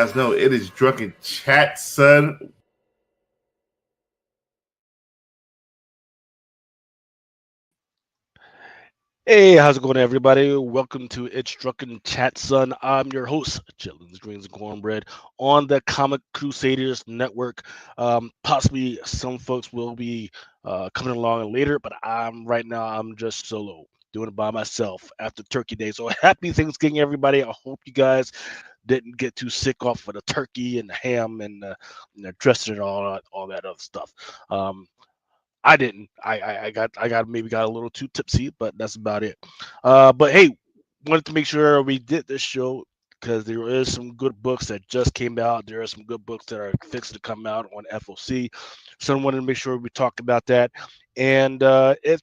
guys know it is Drunken Chat, son. Hey, how's it going, everybody? Welcome to It's Drunken Chat, Son. I'm your host, Chitlins, Greens, and Cornbread, on the Comic Crusaders Network. Possibly some folks will be coming along later, but right now. I'm just solo, doing it by myself after Turkey Day. So happy Thanksgiving, everybody! I hope you guys didn't get too sick off of the turkey and the ham and the dressing and all that other stuff. I didn't. I maybe got a little too tipsy, but that's about it. But hey, wanted to make sure we did this show because there is some good books that just came out. There are some good books that are fixed to come out on FOC. So I wanted to make sure we talk about that. And if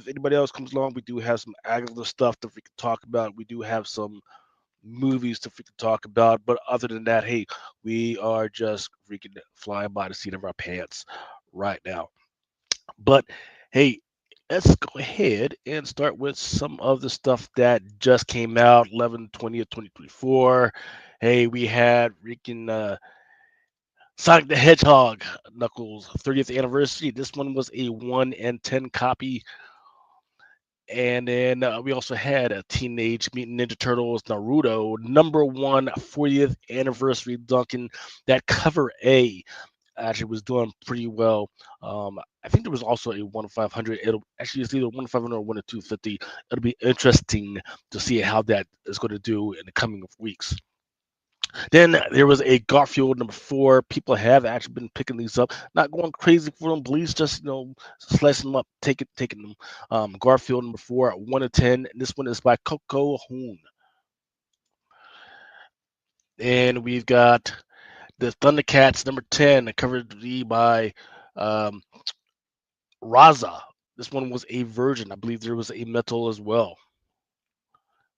anybody else comes along, we do have some Agatha stuff that we can talk about. We do have some movies to freaking talk about. But other than that, hey, we are just freaking flying by the seat of our pants right now. But hey, let's go ahead and start with some of the stuff that just came out 11/20 2024. Hey, we had freaking Sonic the Hedgehog Knuckles 30th anniversary. This one was a 1 and 10 copy. And then we also had a Teenage Mutant Ninja Turtles Naruto #1 40th anniversary Duncan. That cover A actually was doing pretty well. I think there was also a 1-500. It'll actually it's either 1-500 or 1-250. It'll be interesting to see how that is going to do in the coming weeks. Then there was a Garfield #4. People have actually been picking these up, not going crazy for them. Please just slicing them up, taking them. Garfield #4 at 1 to 10. This one is by Coco Hoon. And we've got the Thundercats #10, covered by um, Raza. This one was a virgin. I believe there was a metal as well.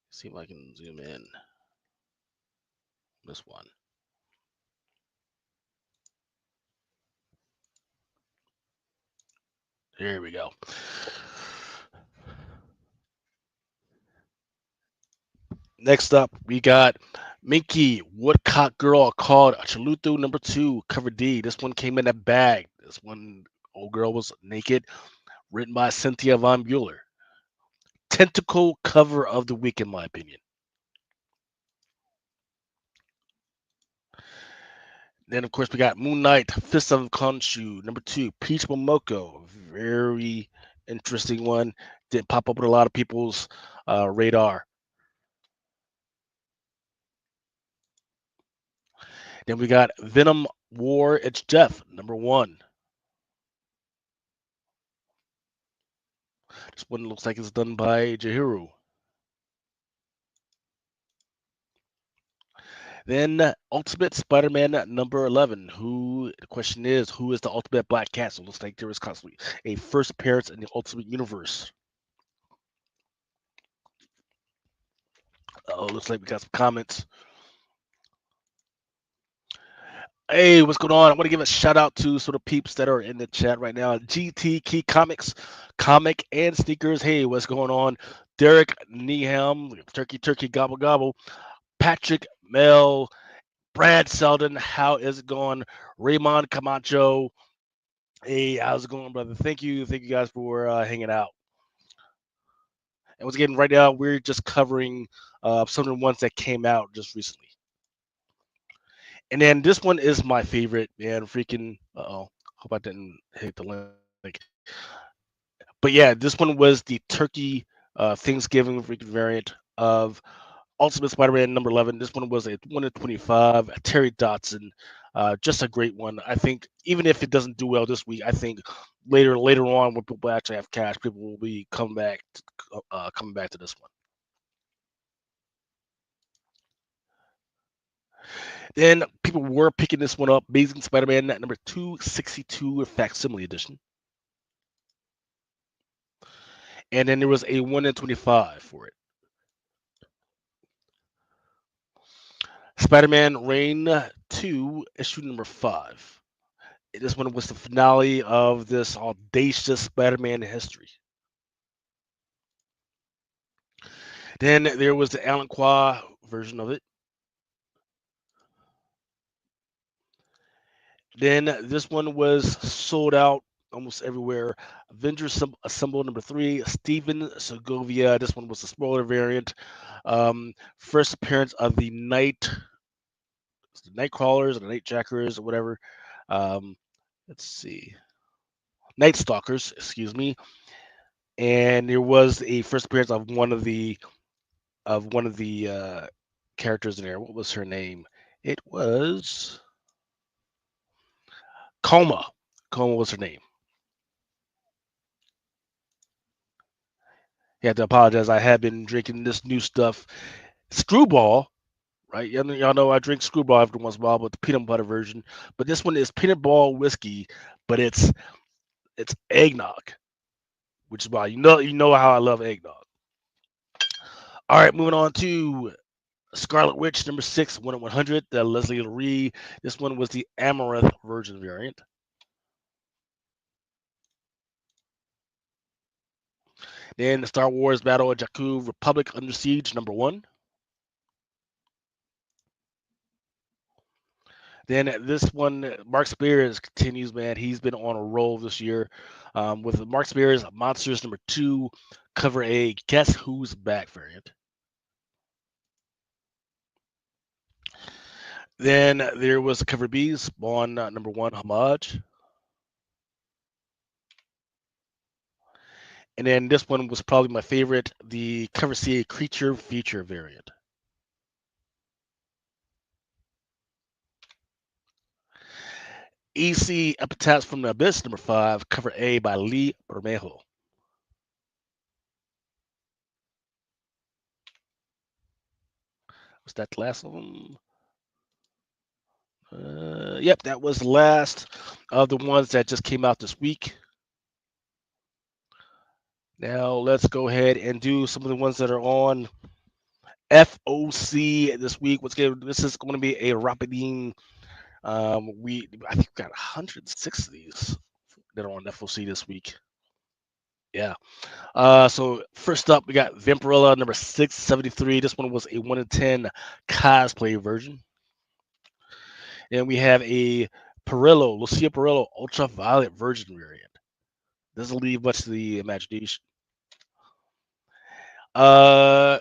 Let's see if I can zoom in. This one. Here we go. Next up, we got Minky Woodcock Girl called Chaluto #2, cover D. This one came in a bag. This one, old girl was naked, written by Cynthia Von Bueller. Tentacle cover of the week, in my opinion. Then, of course, we got Moon Knight, Fist of Khonshu, #2, Peach Momoko. Very interesting one. Didn't pop up with a lot of people's radar. Then we got Venom War, It's Death, #1. This one looks like it's done by Jahiru. Then Ultimate Spider-Man #11. The question is, who is the Ultimate Black Cat? So it looks like there is constantly a first appearance in the Ultimate Universe. Oh, looks like we got some comments. Hey, what's going on? I want to give a shout out to sort of peeps that are in the chat right now. GT Key Comics, Comic and Sneakers. Hey, what's going on? Derek Neham, Turkey Gobble Gobble, Patrick Mel, Brad Selden. How is it going? Raymond Camacho. Hey, how's it going, brother? Thank you guys for hanging out. And once again, right now we're just covering some of the ones that came out just recently. And then this one is my favorite, man. Freaking, hope I didn't hit the link. But yeah, this one was the Turkey Thanksgiving freaking variant of Ultimate Spider-Man #11. This one was a 1 to 25. Terry Dotson, just a great one. I think even if it doesn't do well this week, I think later on when people actually have cash, people will be coming back to this one. Then people were picking this one up. Amazing Spider-Man #262 facsimile edition, and then there was a 1 in 25 for it. Spider-Man Reign 2 issue #5. This one was the finale of this audacious Spider-Man history. Then there was the Alan Qua version of it. Then this one was sold out almost everywhere. Avengers Assemble number three, Steven Segovia. This one was a smaller variant. First appearance of the night crawlers or the night jackers or whatever. Um, let's see, night stalkers, excuse me. And there was a first appearance of one of the characters in there. What was her name? It was Coma. Coma was her name. You have to apologize. I have been drinking this new stuff, Screwball. Right, y'all know I drink Screwball every once in a while, but the peanut butter version. But this one is peanut ball whiskey, but it's eggnog, which is why you know how I love eggnog. All right, moving on to Scarlet Witch number six, 1 in 100, the Leslie Lurie. This one was the Amaranth version variant. Then the Star Wars Battle of Jakku Republic Under Siege number one. Then this one, Mark Spears continues, man. He's been on a roll this year with Mark Spears Monsters number two, cover A. Guess Who's Back variant. Then there was the cover B, Spawn number one, Homage. And then this one was probably my favorite, the cover C, Creature Feature variant. EC Epitaphs from the Abyss number five, cover A by Lee Bermejo. Was that the last one? Yep, that was the last of the ones that just came out this week. Now let's go ahead and do some of the ones that are on FOC this week. This is going to be a Rapidine. I think we got 106 of these that are on FOC this week. Yeah. So first up, we got Vampirella number 673. This one was a 1 in 10 cosplay version. And we have a Lucia Perillo ultraviolet version variant. Doesn't leave much to the imagination. Uh,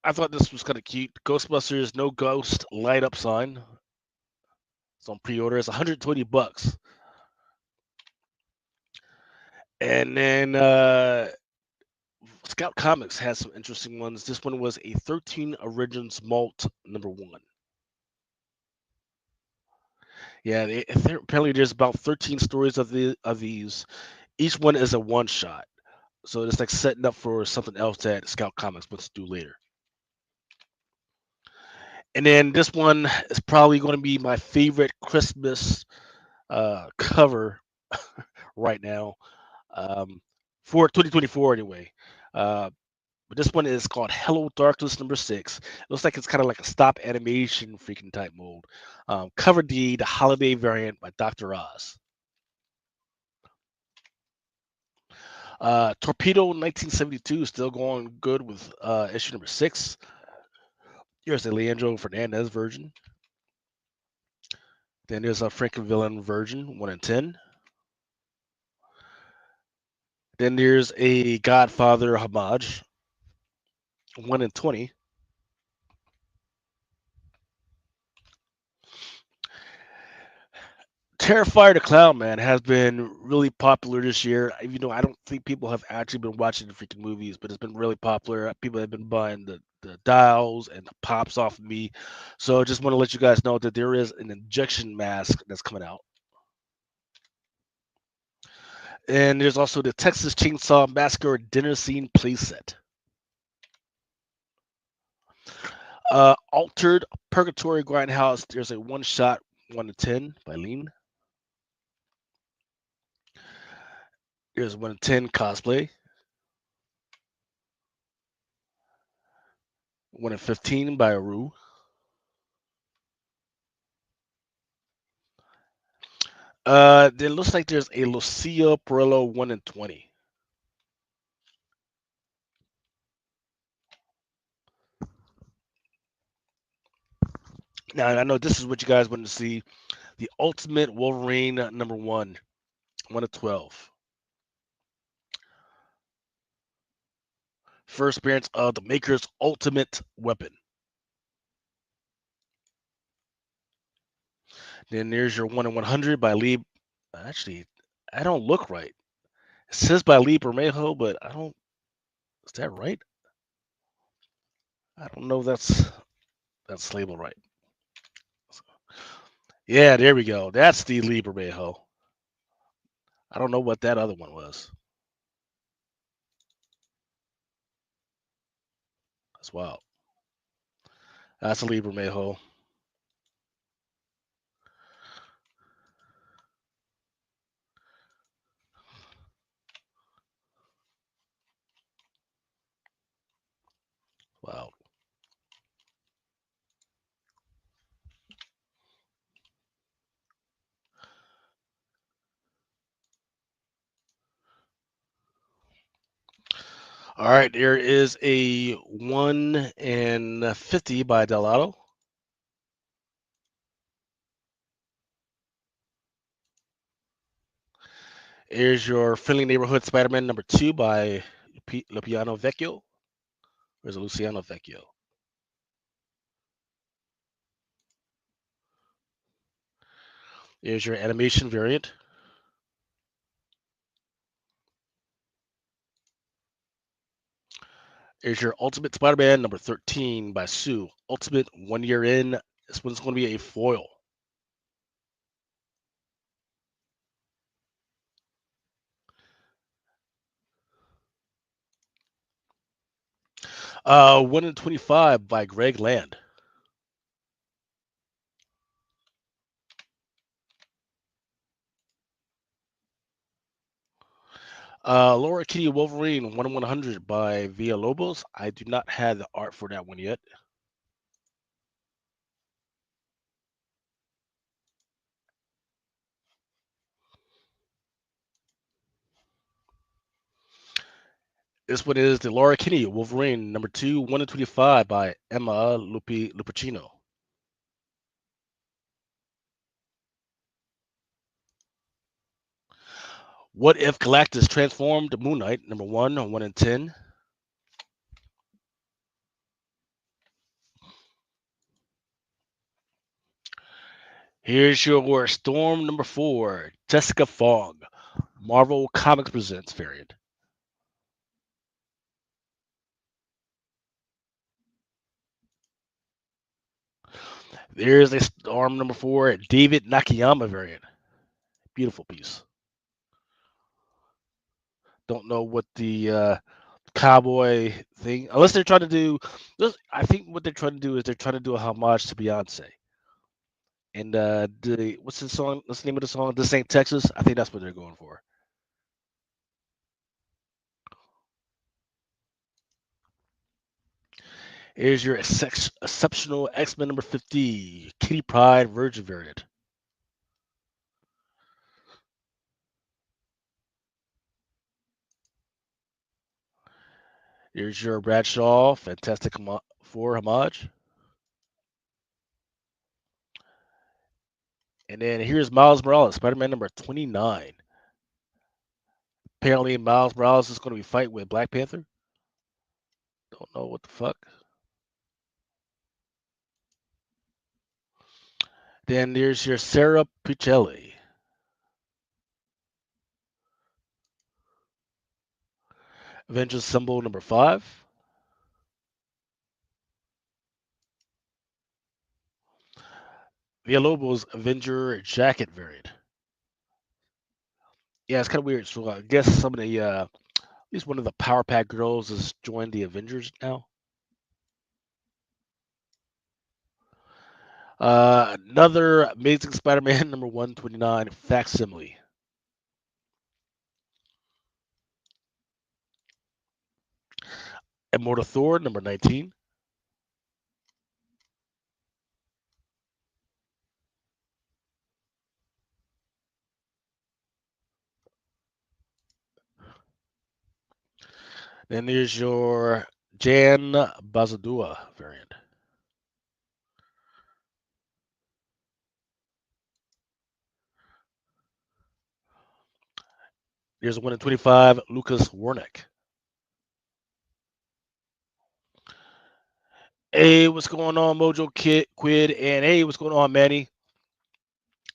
I thought this was kind of cute. Ghostbusters No Ghost light up sign. It's on pre-order. It's $120. And then Scout Comics has some interesting ones. This one was a 13 Origins Malt number one. Yeah, apparently there's about 13 stories of these. Each one is a one shot. So it's like setting up for something else that Scout Comics wants to do later. And then this one is probably going to be my favorite Christmas cover right now, for 2024 anyway. Uh, but this one is called Hello Darkness number six. It looks like it's kind of like a stop animation freaking type mode. Cover D, the holiday variant by Dr. Oz. Torpedo 1972 still going good with issue number six. Here's the Leandro Fernandez version. Then there's a Frankenvillain version, 1 in 10. Then there's a Godfather homage, 1 in 20. Terrifier the Clown Man has been really popular this year. Even though I don't think people have actually been watching the freaking movies, but it's been really popular. People have been buying the dials and the pops off of me. So I just want to let you guys know that there is an injection mask that's coming out. And there's also the Texas Chainsaw Massacre dinner scene playset. Altered Purgatory Grindhouse. There's a one shot 1 in 10 by Lean. There's 1 in 10 cosplay. 1 in 15 by Aru. It looks like there's a Lucia Perillo 1 in 20. Now I know this is what you guys want to see. The Ultimate Wolverine number 1 of 12. First appearance of the Maker's Ultimate Weapon. Then there's your 1 in 100 by Lee. Actually, I don't look right. It says by Lee Bermejo, but I don't. Is that right? I don't know if that's labeled right. Yeah, there we go. That's the Lee Bermejo. I don't know what that other one was. That's wild. That's a Lee Bermejo. Wow. All right, there is a 1 in 50 by Delado. Here's your Friendly Neighborhood Spider-Man number 2 by Luciano Vecchio. Where's Luciano Vecchio? Here's your animation variant. Here's your Ultimate Spider-Man number 13 by Sue. Ultimate 1 year in. This one's going to be a foil. 1 in 25 by Greg Land. Laura Kitty Wolverine 1 in 100 by Villalobos. I do not have the art for that one yet. This one is the Laura Kinney Wolverine number 2, 1 in 25 by Emma Lupacino. What if Galactus transformed Moon Knight number 1 in 10? Here's your Storm number 4, Jessica Fogg, Marvel Comics Presents variant. There's a Storm number 4, David Nakayama variant. Beautiful piece. Don't know what the cowboy thing, unless they're trying to do. I think what they're trying to do is they're trying to do a homage to Beyonce. And what's the song? What's the name of the song? This Ain't Texas. I think that's what they're going for. Here's your exceptional X-Men number 50, Kitty Pryde Virgin variant. Here's your Bradshaw Fantastic Four homage. And then here's Miles Morales, Spider-Man number 29. Apparently, Miles Morales is going to be fighting with Black Panther. Don't know what the fuck. Then there's your Sarah Puccelli. Avengers Symbol number 5. Villalobos Avenger Jacket variant. Yeah, it's kind of weird. So I guess some of the, at least one of the Power Pack girls has joined the Avengers now. Another Amazing Spider-Man number 129 facsimile. Immortal Thor number 19. Then there's your Jan Bazadua variant. There's a 1 in 25, Lucas Wernick. Hey, what's going on, Mojo Kid Quid? And hey, what's going on, Manny?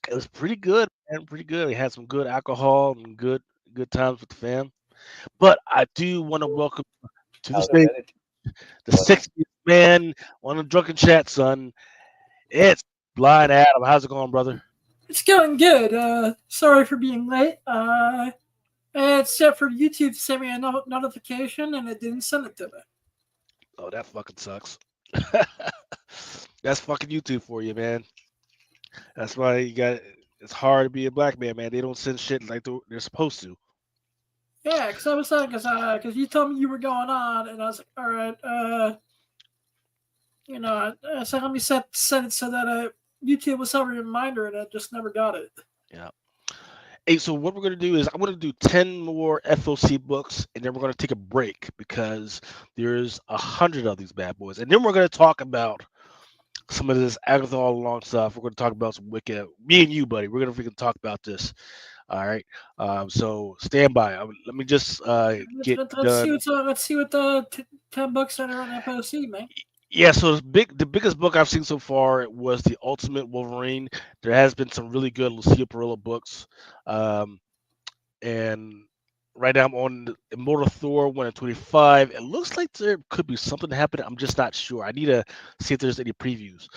It was pretty good, man. Pretty good. We had some good alcohol and good times with the fam. But I do want to welcome to the stage the 60th man on the drunken chat, son. It's Blind Adam. How's it going, brother? It's going good. Sorry for being late. Except for YouTube sent me a notification and it didn't send it to me. Oh, that fucking sucks. That's fucking YouTube for you, man. That's why you got. It's hard to be a black man. They don't send shit like they're supposed to. Yeah, because I was like, because you told me you were going on, and I was like, all right, so let me send it so that YouTube will send a reminder, and I just never got it. Yeah. Hey, so what we're gonna do is I'm gonna do 10 more FOC books, and then we're gonna take a break because there's 100 of these bad boys, and then we're gonna talk about some of this Agatha all along stuff. We're gonna talk about some Wicked. Me and you, buddy. We're gonna freaking talk about this. All right. So stand by. Let me just get done. Let's see what the 10 books that are on FOC, man. Yeah, so the biggest book I've seen so far was the Ultimate Wolverine. There has been some really good Lucia Perillo books, and right now I'm on Immortal Thor 1 in 25. It looks like there could be something happening. I'm just not sure. I need to see if there's any previews.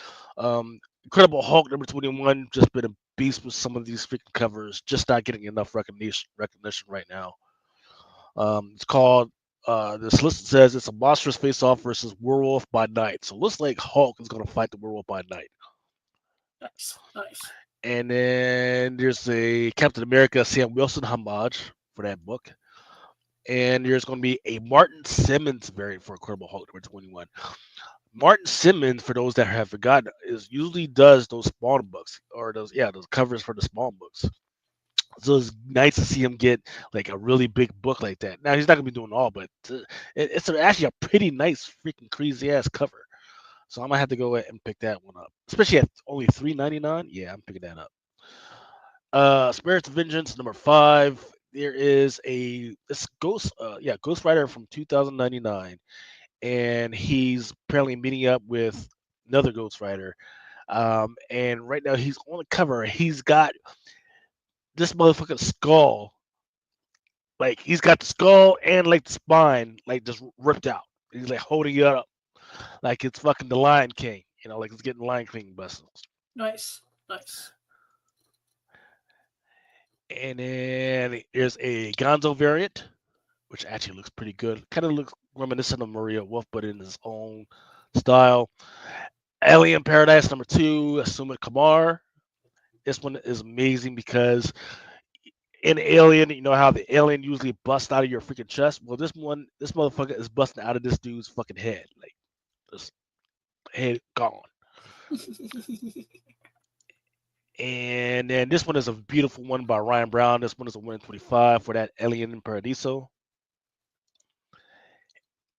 Incredible Hulk number 21 just been a beast with some of these freaking covers, just not getting enough recognition right now. It's called this list says it's a monstrous face-off versus Werewolf by Night. So it looks like Hulk is going to fight the Werewolf by Night. Nice. And then there's a Captain America Sam Wilson homage for that book. And there's going to be a Martin Simmons variant for Incredible Hulk number 21. Martin Simmons, for those that have forgotten, usually does those Spawn books or those covers for the Spawn books. So it's nice to see him get like a really big book like that. Now he's not gonna be doing all, but it's actually a pretty nice, freaking crazy ass cover. So I'm gonna have to go ahead and pick that one up, especially at only $3.99. Yeah, I'm picking that up. Spirits of Vengeance number 5. There is this Ghost Rider from 2099, and he's apparently meeting up with another Ghost Rider. And right now he's on the cover. He's got this motherfucking skull. Like he's got the skull and like the spine like just ripped out. He's like holding it up like it's fucking the Lion King. Like it's getting Lion King bustles. Nice. And then there's a Gonzo variant, which actually looks pretty good. Kind of looks reminiscent of Maria Wolf, but in his own style. Alien Paradise number 2, Sumit Kumar. This one is amazing because in Alien, you know how the alien usually busts out of your freaking chest? Well, this motherfucker is busting out of this dude's fucking head. Like, this head gone. And then this one is a beautiful one by Ryan Brown. This one is a 1 in 25 for that Alien in Paradiso.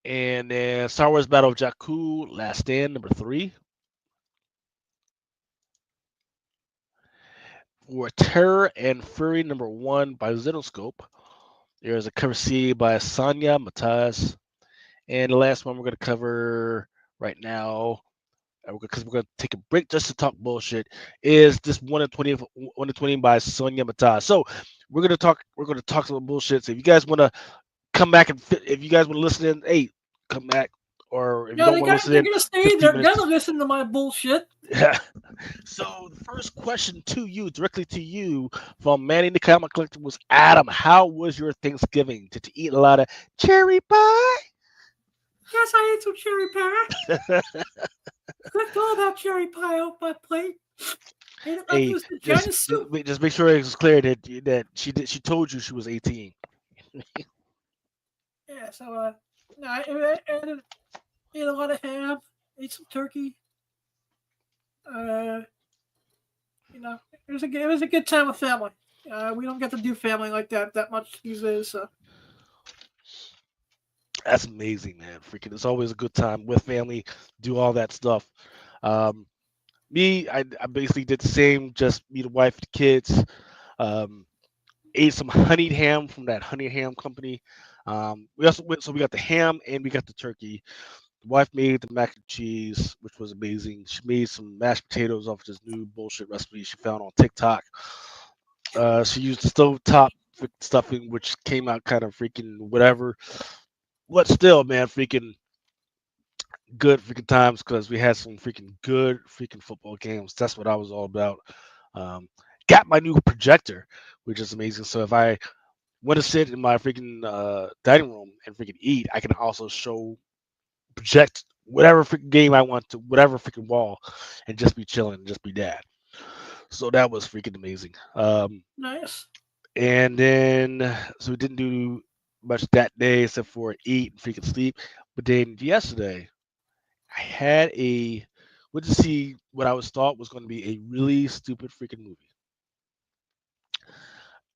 And then Star Wars Battle of Jakku, Last Stand, number 3. For Terror and Fury, number 1 by Zenoscope. There's a cover C by Sonia Matthias. And the last one we're going to cover right now, because we're going to take a break just to talk bullshit, is this 1 in 20 by Sonia Matthias. So we're going to talk some bullshit. So if you guys want to come back if you guys want to listen in, hey, come back. Or if you don't want to listen in, they're gonna listen to my bullshit. Yeah. So the first question directly to you, from Manny the Comic Collector was, Adam, how was your Thanksgiving? Did you eat a lot of cherry pie? Yes, I ate some cherry pie. Clicked all that cherry pie off my plate. Hey, just make sure it's clear that she told you she was 18. Yeah, so I ate a lot of ham, ate some turkey. It was a good time with family. We don't get to do family like that much these days. So. That's amazing, man. Freaking, it's always a good time with family. Do all that stuff. Me, I basically did the same. Just me, the wife, the kids. ate some honeyed ham from that honey ham company. We also went, so we got the ham and we got the turkey. The wife made the mac and cheese, which was amazing. She made some mashed potatoes off this new bullshit recipe she found on TikTok. She used the stovetop stuffing, which came out kind of freaking whatever. But still, man, freaking good freaking times because we had some freaking good freaking football games. That's what I was all about. Um, got my new projector, which is amazing. So if I want to sit in my freaking dining room and freaking eat, I can also project whatever freaking game I want to whatever freaking wall and just be chilling and just be dad. So that was freaking amazing. Nice. And then so we didn't do much that day except for eat and freaking sleep. But then yesterday I had went to see what I was thought was going to be a really stupid freaking movie,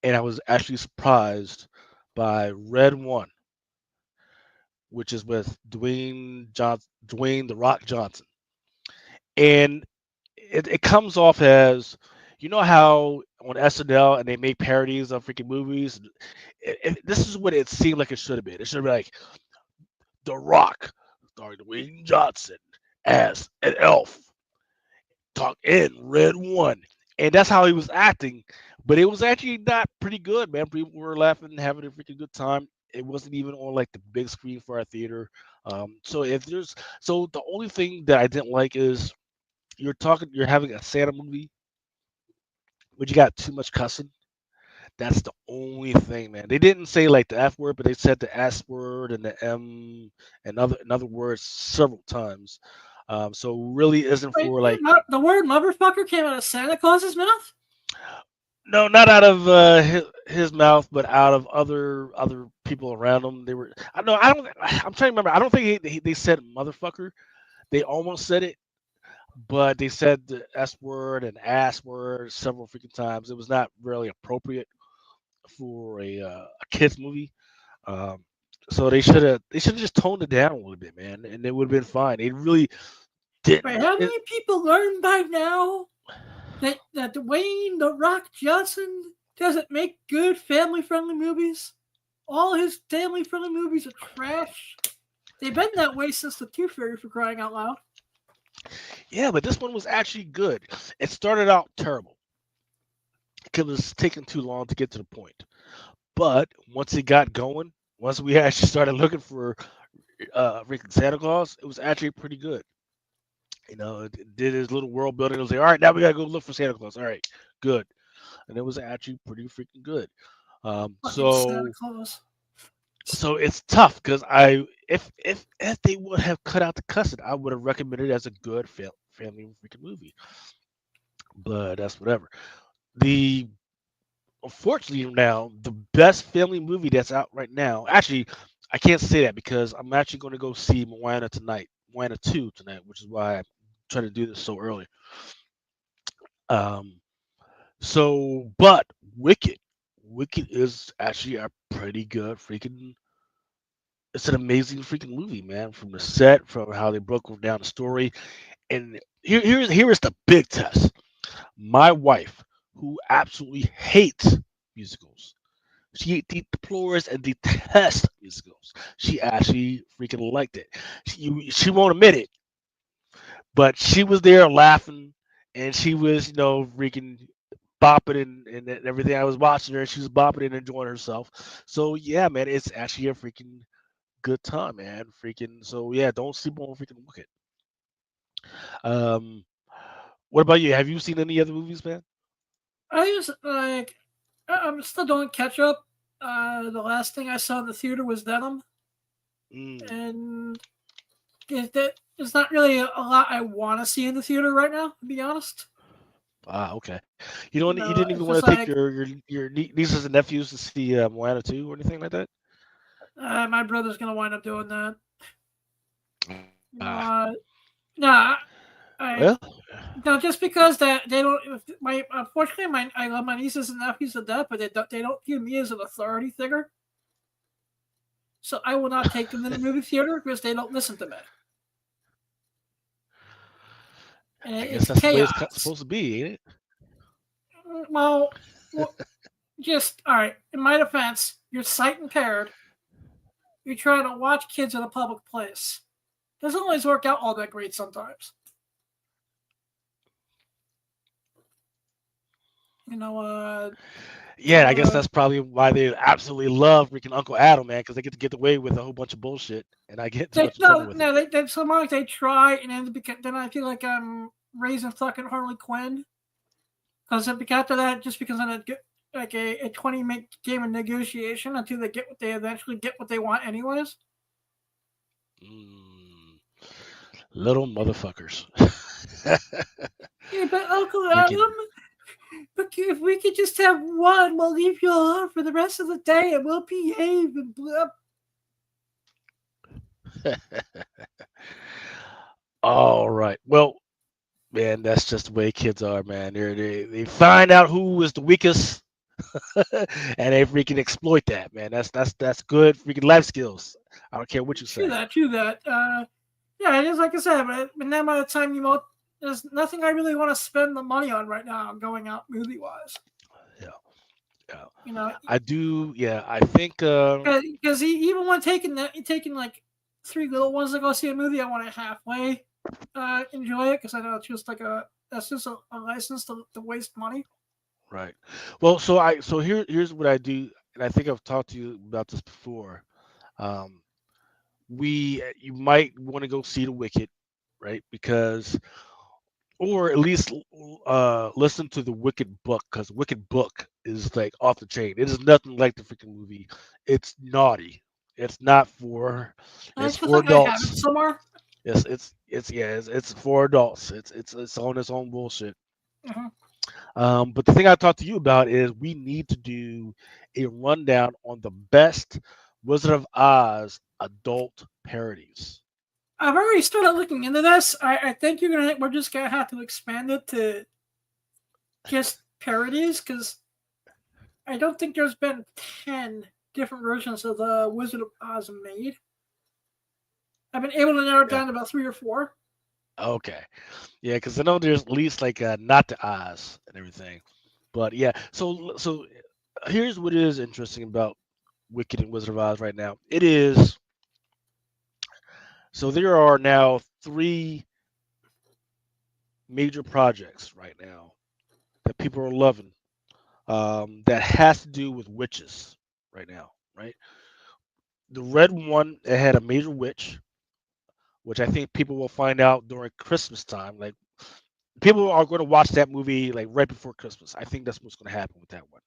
and I was actually surprised by Red One, which is with Dwayne the Rock Johnson, and it comes off as you know how on SNL and they make parodies of freaking movies. This is what it seemed like it should have been. It should have been like The Rock, starring Dwayne Johnson as an elf talk in Red One, and that's how he was acting. But it was actually not pretty good, man. People were laughing and having a freaking good time. It wasn't even on like the big screen for our theater. So the only thing that I didn't like is you're having a Santa movie, but you got too much cussing. That's the only thing, man. They didn't say like the F word, but they said the S word and the M and other words several times. So really isn't Wait, for like the word motherfucker came out of Santa Claus's mouth? no, not out of his mouth, but out of other people around him. They were I know I don't I'm trying to remember. I don't think they said motherfucker. They almost said it, but they said the S word and ass word several freaking times. It was not really appropriate for a kids movie. Um, so they should have just toned it down a little bit, man, and it would have been fine. They really Wait, didn't. how many people learned by now that Dwayne the Rock Johnson doesn't make good family-friendly movies? All his family-friendly movies are trash. They've been that way since the Tooth Fairy, for crying out loud. Yeah, but this one was actually good. It started out terrible because it was taking too long to get to the point. But once it got going, once we actually started looking for freaking Santa Claus, it was actually pretty good. It did his little world building. It was like, all right, now we gotta go look for Santa Claus. All right, good, and it was actually pretty freaking good. Um, Fucking Santa so Claus. so it's tough because if they would have cut out the cussing, I would have recommended it as a good family freaking movie. But that's whatever. The Unfortunately now the best family movie that's out right now. Actually, I can't say that because I'm actually going to go see Moana tonight, Moana 2 tonight, which is why I'm trying to do this so early. Um, but Wicked is actually a pretty good freaking. It's an amazing freaking movie, man. From the set, from how they broke down the story, and here is the big test. My wife, who absolutely hates musicals, she deplores and detests musicals. She actually freaking liked it. She won't admit it, but she was there laughing, and she was freaking bopping and everything. I was watching her, and she was bopping and enjoying herself. So yeah, man, it's actually a freaking good time, man. Freaking so yeah, don't sleep on freaking Wicked. Um, what about you? Have you seen any other movies, man? I just I'm still doing catch up. The last thing I saw in the theater was Venom, Mm. and it's not really a lot I want to see in the theater right now, to be honest. Ah, okay. You didn't even It's want just to take like your nieces and nephews to see Moana 2 or anything like that? my brother's gonna wind up doing that. Ah, No, I well, no, just because that they don't. My unfortunately, I love my nieces and nephews to death, but they don't view me as an authority figure. So I will not take them to the movie theater because they don't listen to me, and I guess it's that's the way it's chaos. supposed to be, ain't it? Well, just all right. In my defense, you're sight impaired. You're trying to watch kids in a public place. Doesn't always work out all that great sometimes. You know, Yeah, I guess that's probably why they absolutely love freaking Uncle Adam, man, because they get away with a whole bunch of bullshit, and I get too much trouble with it. they sometimes they try, and then I feel like I'm raising fucking Harley Quinn. Because after that, just because I'm like a 20-minute game of negotiation until they eventually get what they want anyways. Little motherfuckers. Yeah, but Uncle Adam, but if we could just have one, we'll leave you alone for the rest of the day and we'll behave and blah. All right. Well, man, that's just the way kids are, man. They find out who is the weakest, and they freaking exploit that, man. That's good freaking life skills. I don't care what you say. True that. Yeah, it is like I said, but then by the time there's nothing I really want to spend the money on right now going out movie wise. Yeah. You know, I do. Yeah, I think because even when taking like 3 little ones to go see a movie, I want to halfway enjoy it because I know it's just like that's just a license to waste money. Right. Well, so here's what I do, and I think I've talked to you about this before. You might want to go see The Wicked, right? Because, or at least listen to the Wicked book, because Wicked book is like off the chain. It is nothing like the freaking movie. It's naughty. It's not for. It's for like adults. I have it somewhere. Yes, it's for adults. It's on its own bullshit. But the thing I talked to you about is we need to do a rundown on the best Wizard of Oz adult parodies. I've already started looking into this. I think we're just gonna have to expand it to just parodies because I don't think there's been 10 different versions of the Wizard of Oz made. I've been able to narrow it down to about 3 or 4. Okay, yeah, because I know there's at least like not the Oz and everything, but yeah. So here's what is interesting about Wicked and Wizard of Oz right now. It is so there are now 3 major projects right now that people are loving. That has to do with witches right now, right? The red one, it had a major witch, which I think people will find out during Christmas time. Like people are going to watch that movie like right before Christmas. I think that's what's going to happen with that one.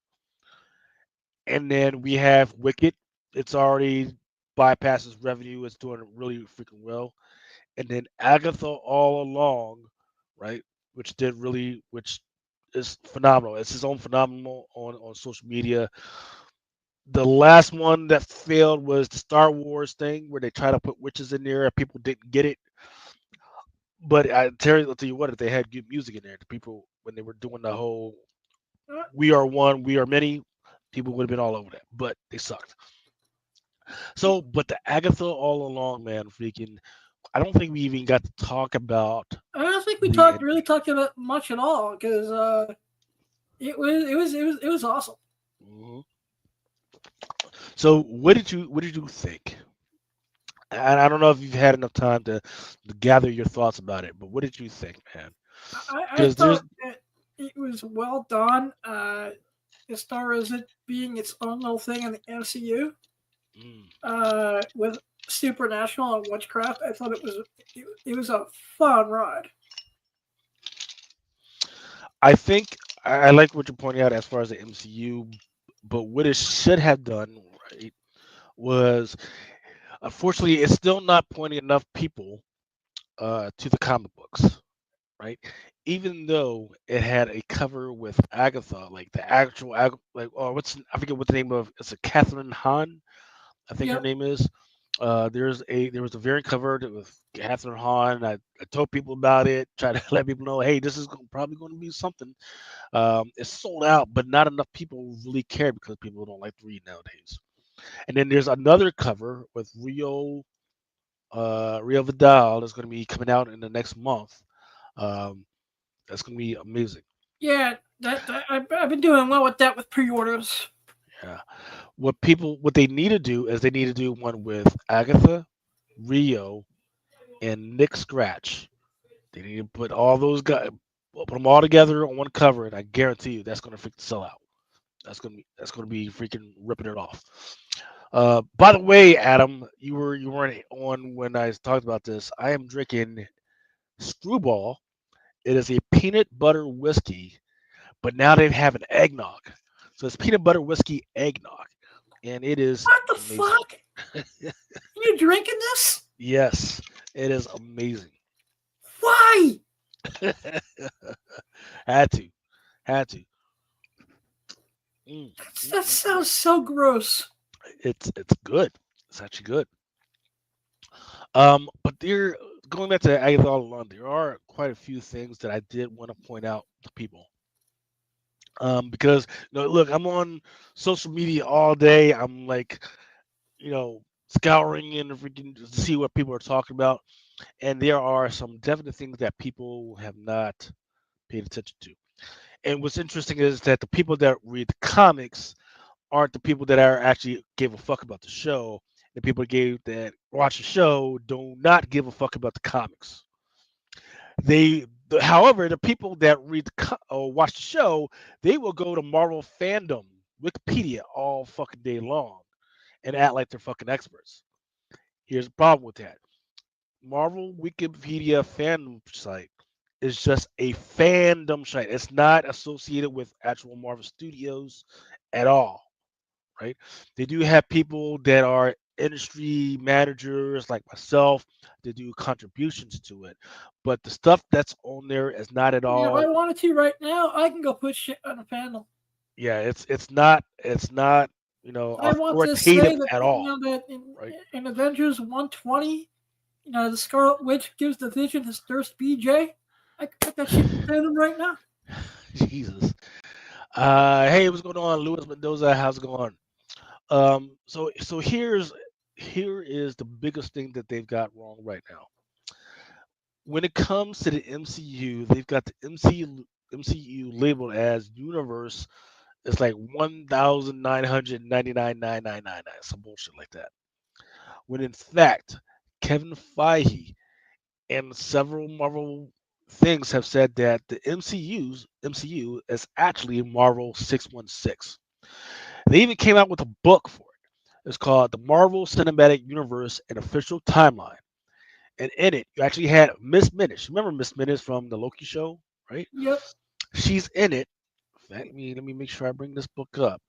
And then we have Wicked. It's already bypasses revenue. It's doing really freaking well. And then Agatha All Along, right? Which is phenomenal. It's his own phenomenal on social media. The last one that failed was the Star Wars thing where they try to put witches in there and people didn't get it. But I'll tell you what, if they had good music in there, the people when they were doing the whole "We Are One, We Are Many," people would have been all over that. But they sucked. So, but the Agatha All Along, man, freaking, I don't think we even got to talk about. I don't think we really talked about much at all because it was awesome. Mm-hmm. So, what did you think? And I don't know if you've had enough time to gather your thoughts about it, but what did you think, man? I thought that it was well done as far as it being its own little thing in the MCU. With supernatural and witchcraft, I thought it was a fun ride. I think I like what you're pointing out as far as the MCU, but what it should have done, right, was unfortunately it's still not pointing enough people to the comic books, right? Even though it had a cover with Agatha, like the actual like I forget what the name of it's a Catherine Hahn, I think her name is. There was a variant cover with Catherine Hahn. I told people about it, tried to let people know, hey, this is probably going to be something. It's sold out, but not enough people really care because people don't like to read nowadays. And then there's another cover with Rio Vidal that's going to be coming out in the next month. That's going to be amazing. Yeah, I've been doing well with that with pre-orders. Yeah. What they need to do is they need to do one with Agatha, Rio, and Nick Scratch. They need to put all those guys, put them all together on one cover, and I guarantee you that's gonna freaking sell out. That's gonna be freaking ripping it off. By the way, Adam, you weren't on when I talked about this. I am drinking Screwball. It is a peanut butter whiskey, but now they have an eggnog. So it's peanut butter whiskey eggnog, and it is What the amazing. fuck? You drinking this? Yes, it is amazing. Why? Had to, had to. Mm, That sounds so gross. It's good. It's actually good. But there, going back to Agatha All Along, there are quite a few things that I did want to point out to people. Because look, I'm on social media all day. I'm like, scouring and freaking to see what people are talking about, and there are some definite things that people have not paid attention to. And what's interesting is that the people that read the comics aren't the people that are actually gave a fuck about the show. The people that watch the show do not give a fuck about the comics. However, the people that or watch the show, they will go to Marvel fandom Wikipedia all fucking day long and act like they're fucking experts. Here's the problem with that: Marvel Wikipedia fandom site is just a fandom site. It's not associated with actual Marvel Studios at all, right? They do have people that are industry managers like myself to do contributions to it, but the stuff that's on there is not at Yeah, if all. I wanted to right now, I can go put shit on a panel. Yeah, it's not I want to say authoritative that at all, that right? in Avengers 120, the Scarlet Witch gives the Vision his thirst BJ. I could put that shit in the fandom right now. Jesus. Hey, what's going on, Luis Mendoza? How's it going? So here is the biggest thing that they've got wrong right now. When it comes to the MCU, they've got the MCU labeled as universe. It's like 1,999,999, some bullshit like that. When in fact, Kevin Feige and several Marvel things have said that the MCU is actually Marvel 616. They even came out with a book for it. It's called The Marvel Cinematic Universe: An Official Timeline. And in it, you actually had Miss Minutes. Remember Miss Minutes from the Loki show, right? Yep. She's in it. In fact, let me make sure I bring this book up.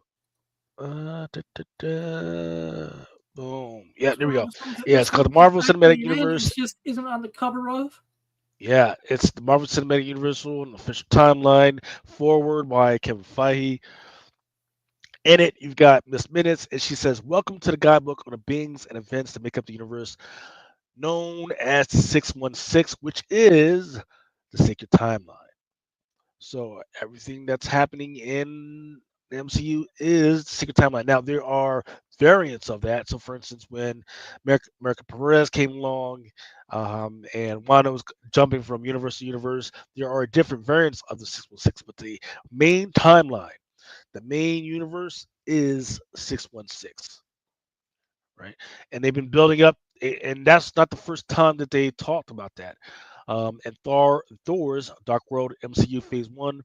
Da, da, da. Boom. Yeah, It's there we one of go. the things. Yeah, It's it's one called of the the Marvel things that Cinematic Avengers Universe. just isn't on the cover of. Yeah, it's the Marvel Cinematic Universe, an official timeline, forward by Kevin Feige. In it, you've got Miss Minutes, and she says, "Welcome to the guidebook on the beings and events that make up the universe, known as the 616, which is the sacred timeline." So everything that's happening in the MCU is the secret timeline. Now there are variants of that. So for instance, when America Perez came along, and Wanda was jumping from universe to universe, there are different variants of the 616, but the main timeline, the main universe is 616, right? And they've been building up, and that's not the first time that they talked about that. And Thor's Dark World MCU Phase One,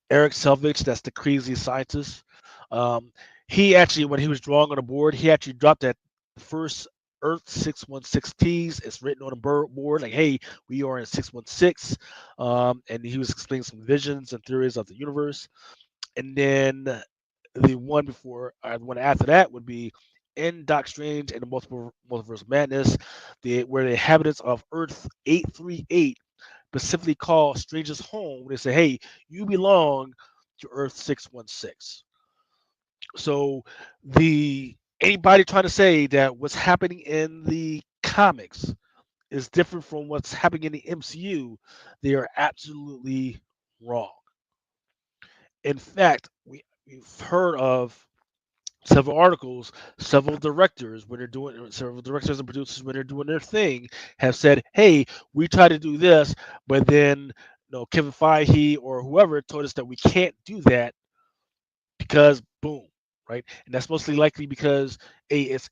Eric Selvich, that's the crazy scientist. Um, he actually, when he was drawing on the board, he actually dropped that first Earth 616 tease. It's written on a board like, "Hey, we are in 616," and he was explaining some visions and theories of the universe. And then the one before, the one after that would be in Doc Strange and the Multiverse of Madness, where the inhabitants of Earth 838 specifically call strangers home. They say, "Hey, you belong to Earth 616." So the anybody trying to say that what's happening in the comics is different from what's happening in the MCU, they are absolutely wrong. In fact, we've heard of several articles, several directors and producers when they're doing their thing have said, "Hey, we try to do this, but then Kevin Feige or whoever told us that we can't do that because boom, right? And that's mostly likely because it's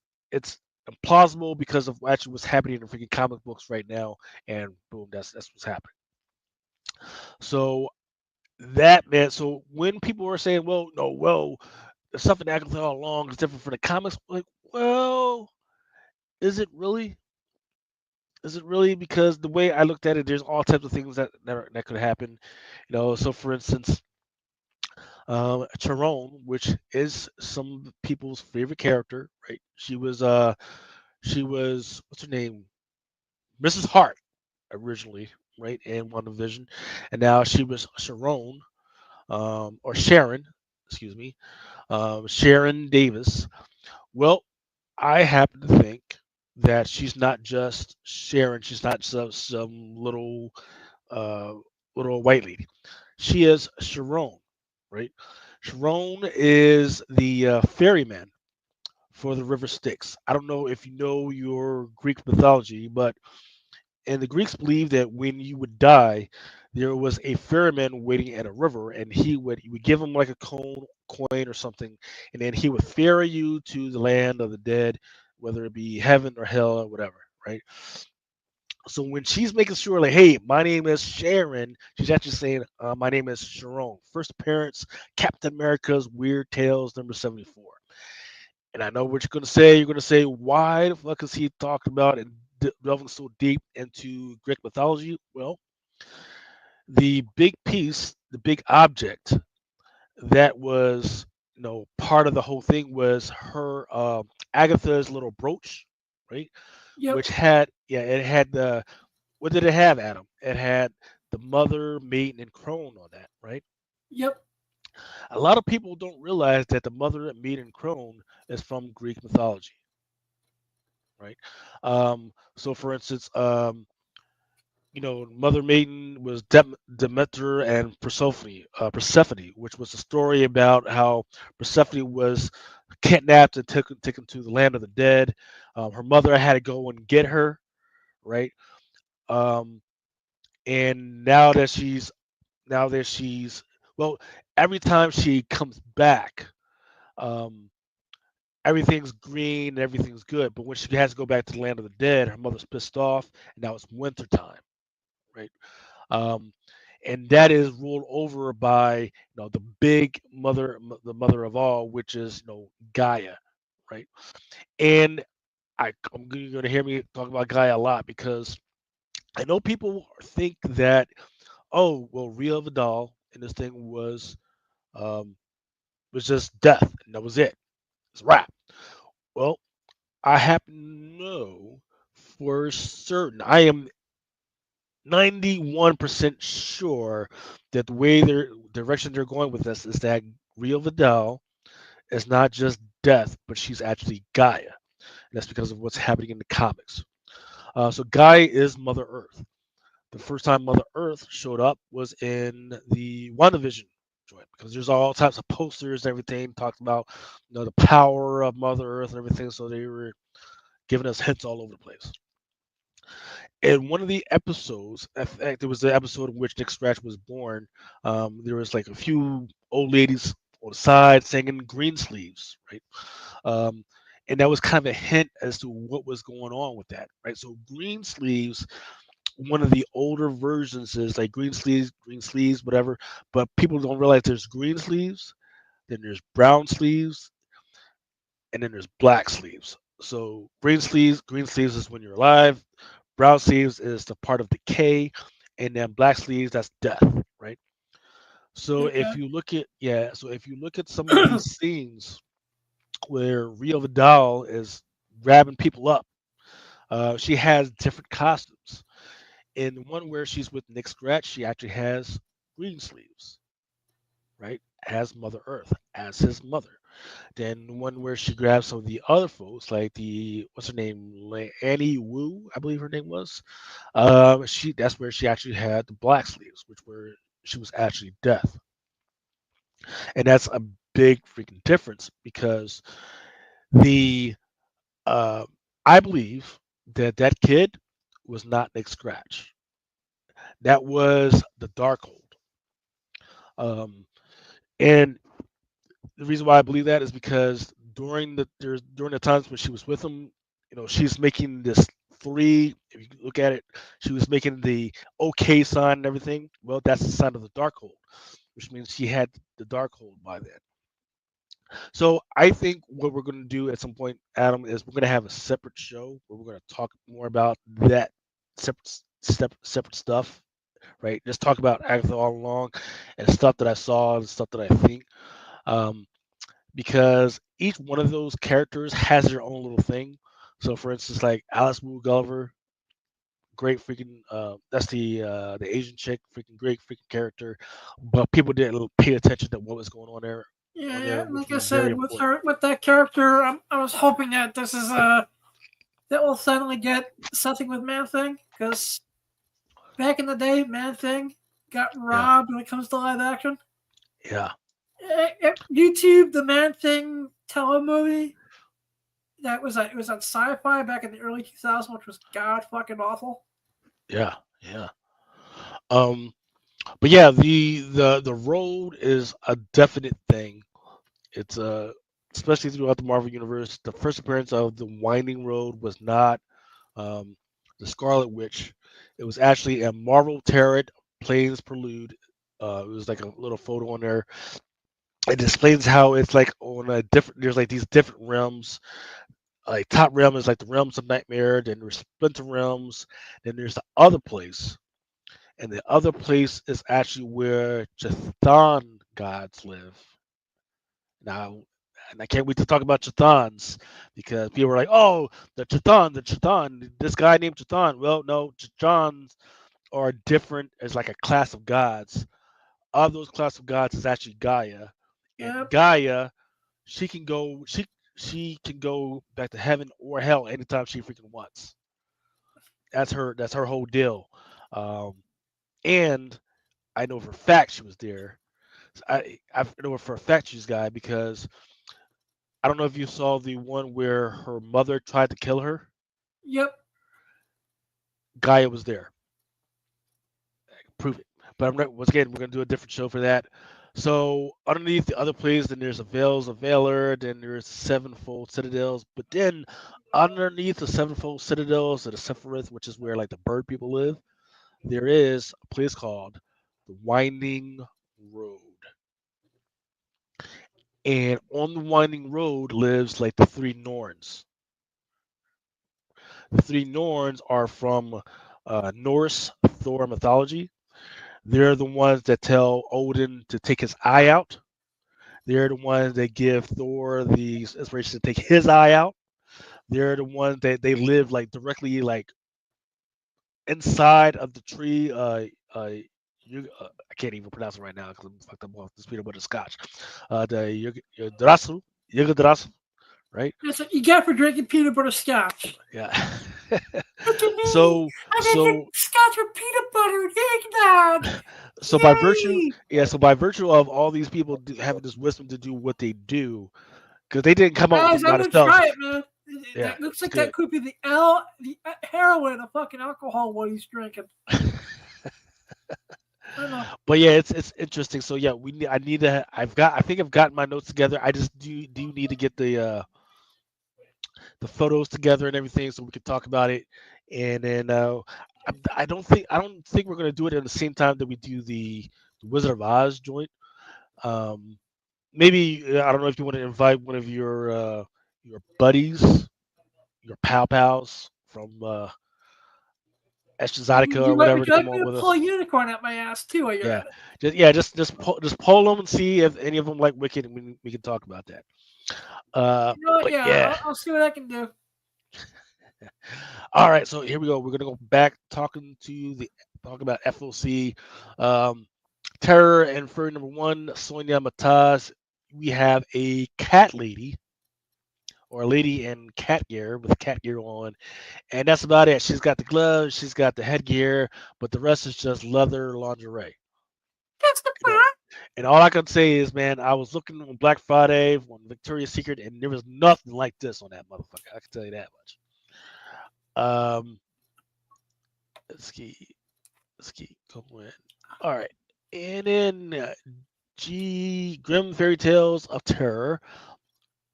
implausible because of actually what's happening in the freaking comic books right now, and boom, that's what's happening. So that man, so when people are saying, well, no, well, there's something that happened all along is different from the comics, like, well, is it really? Is it really? Because the way I looked at it, there's all types of things that could happen. So for instance, Tyrone, which is some people's favorite character, right? She was what's her name, Mrs. Hart originally, right, in WandaVision, and now she was Sharon, or Sharon, excuse me, Sharon Davis. Well, I happen to think that she's not just Sharon. She's not some uh, little white lady. She is Sharon, right? Sharon is the ferryman for the river Styx. I don't know if you know your Greek mythology, but and the Greeks believed that when you would die, there was a ferryman waiting at a river, and you would give him like a coin or something, and then he would ferry you to the land of the dead, whether it be heaven or hell or whatever, right? So when she's making sure, like, hey, my name is Sharon, she's actually saying, my name is Sharon. First appearance, Captain America's Weird Tales #74. And I know what you're going to say. You're going to say, why the fuck is he talking about and delving so deep into Greek mythology? Well, the big piece, the big object that was, part of the whole thing was her Agatha's little brooch, right? Yep. Which had, yeah, it had what did it have, Adam? It had the mother, maiden, and crone on that, right? Yep. A lot of people don't realize that the mother, maiden, and crone is from Greek mythology, right? So, for instance, Mother Maiden was Demeter and Persephone, which was a story about how Persephone was kidnapped and taken to the land of the dead. Her mother had to go and get her, right? Um, and now that she's well, every time she comes back, um, everything's green and everything's good. But when she has to go back to the land of the dead, her mother's pissed off, and now it's winter time, right? Um, and that is ruled over by the big mother, the mother of all, which is Gaia, right? And you're going to hear me talk about Gaia a lot because I know people think that, oh well, Rio Vidal in this thing um, was just death and that was it. It's a wrap. Well, I happen to know for certain. I am 91% sure that the way their direction they're going with this is that Rio Vidal is not just death, but she's actually Gaia. And that's because of what's happening in the comics. So Gaia is Mother Earth. The first time Mother Earth showed up was in the WandaVision joint because there's all types of posters and everything talking about the power of Mother Earth and everything. So they were giving us hints all over the place. In one of the episodes, in fact, there was the episode in which Nick Scratch was born. There was like a few old ladies on the side singing Green Sleeves, right? Um, and that was kind of a hint as to what was going on with that, right? So Green Sleeves, one of the older versions is like Green Sleeves, whatever. But people don't realize there's Green Sleeves, then there's Brown Sleeves, and then there's Black Sleeves. So Green Sleeves is when you're alive. Brown sleeves is the part of decay, and then black sleeves that's death, right? So Okay. if you look at so if you look at some of these scenes where Rio Vidal is grabbing people up, she has different costumes. In the one where she's with Nick Scratch, she actually has green sleeves, right? As Mother Earth, as his mother. Then one where she grabs some of the other folks, like the what's her name, Annie Wu, I believe her name was. She That's where she actually had the black sleeves, which were she was actually death, and that's a big freaking difference because the I believe that kid was not Nick Scratch. That was the Darkhold. Um, and the reason why I believe that is because during the times when she was with him, she's making this three. If you look at it, she was making the OK sign and everything. Well, that's the sign of the Darkhold, which means she had the Darkhold by then. So I think what we're going to do at some point, Adam, is we're going to have a separate show where we're going to talk more about that separate stuff, right? Just talk about Agatha all along and stuff that I saw and stuff that I think. Um, because each one of those characters has their own little thing. So, for instance, like Alice Wu Gulliver, great freaking that's the Asian chick, freaking great freaking character, but people didn't pay attention to what was going Yeah, on yeah. there, which Like I was very said, important. with that character, I was hoping that this is that will suddenly get something with Man Thing, because back in the day, Man Thing got Yeah, robbed when it comes to live action. yeah, YouTube, the Man Thing telemovie that was it was on Sci-Fi back in the early 2000s, which was god fucking awful. yeah, yeah. Um, but yeah, the road is a definite thing. It's especially throughout the Marvel universe. The first appearance of the Winding Road was not um, the Scarlet Witch. It was actually a Marvel Tarot Plains Prelude. It was like a little photo on there. It explains how it's like on a different. There's like these different realms. Like top realm is like the realms of nightmare. Then there's splinter realms. Then there's the other place, and the other place is actually where Chthon gods live. Now, and I can't wait to talk about Chthons because people are like, "Oh, the Chthon, this guy named Chthon." Well, no, Chthons are different as like a class of gods. Of those class of gods is actually Gaia, and Yep. Gaia, she can go back to heaven or hell anytime she freaking wants. That's her whole deal. Um, and I know for a fact she was there. I know for a fact she's Gaia because I don't know if you saw the one where her mother tried to kill her. Yep. Gaia was there. Prove it. But I'm not, once again, we're gonna do a different show for that. So underneath the other plays, then there's a Veils of Valor, then there's Sevenfold Citadels, but then underneath the Sevenfold Citadels of the Sephiroth, which is where like the bird people live, there is a place called the Winding Road. And on the Winding Road lives like the three Norns. The three Norns are from Norse Thor mythology. They're the ones that tell Odin to take his eye out. They're the ones that give Thor the inspiration to take his eye out. They're the ones that they live like directly like inside of the tree. I can't even pronounce it right now because I'm fucked up off this peanut butter scotch. The Yggdrasil, Yggdrasil, right? That's what you get for drinking peanut butter scotch. Yeah. Look at me. so I'm drinking so scotch with peanut butter and eggnog. so by virtue, yeah, so by virtue of all these people having this wisdom to do what they do, because they didn't come up with Guys, it by I'm gonna themselves. try it, man. Yeah, That looks it's like good. that could be the heroin of fucking alcohol what he's drinking. I don't know. But yeah, it's interesting. So yeah, I need to. I think I've gotten my notes together. I just do need to get the photos together and everything so we can talk about it. And then I don't think we're gonna do it at the same time that we do the Wizard of Oz joint. Um, maybe I don't know if you want to invite one of your buddies, your pals from Exotica or Would whatever to you come like me on to with pull a us. unicorn out my ass too while you're Yeah, at it? just poll them and see if any of them like Wicked, and we can talk about that. You know what? But Yeah, yeah, I'll see what I can do. all right. So here we go. We're gonna go back talk about FOC, Terror and Furry number one, Sonia Mataz. We have a cat lady or a lady in cat gear with cat gear on, and that's about it. She's got the gloves, she's got the headgear, but the rest is just leather lingerie. That's the You know, and all I can say is, man, I was looking on Black Friday on Victoria's Secret, and there was nothing like this on that motherfucker. I can tell you that much. Um, let's see. Let's keep going. All right. And then Grimm Fairy Tales of Terror.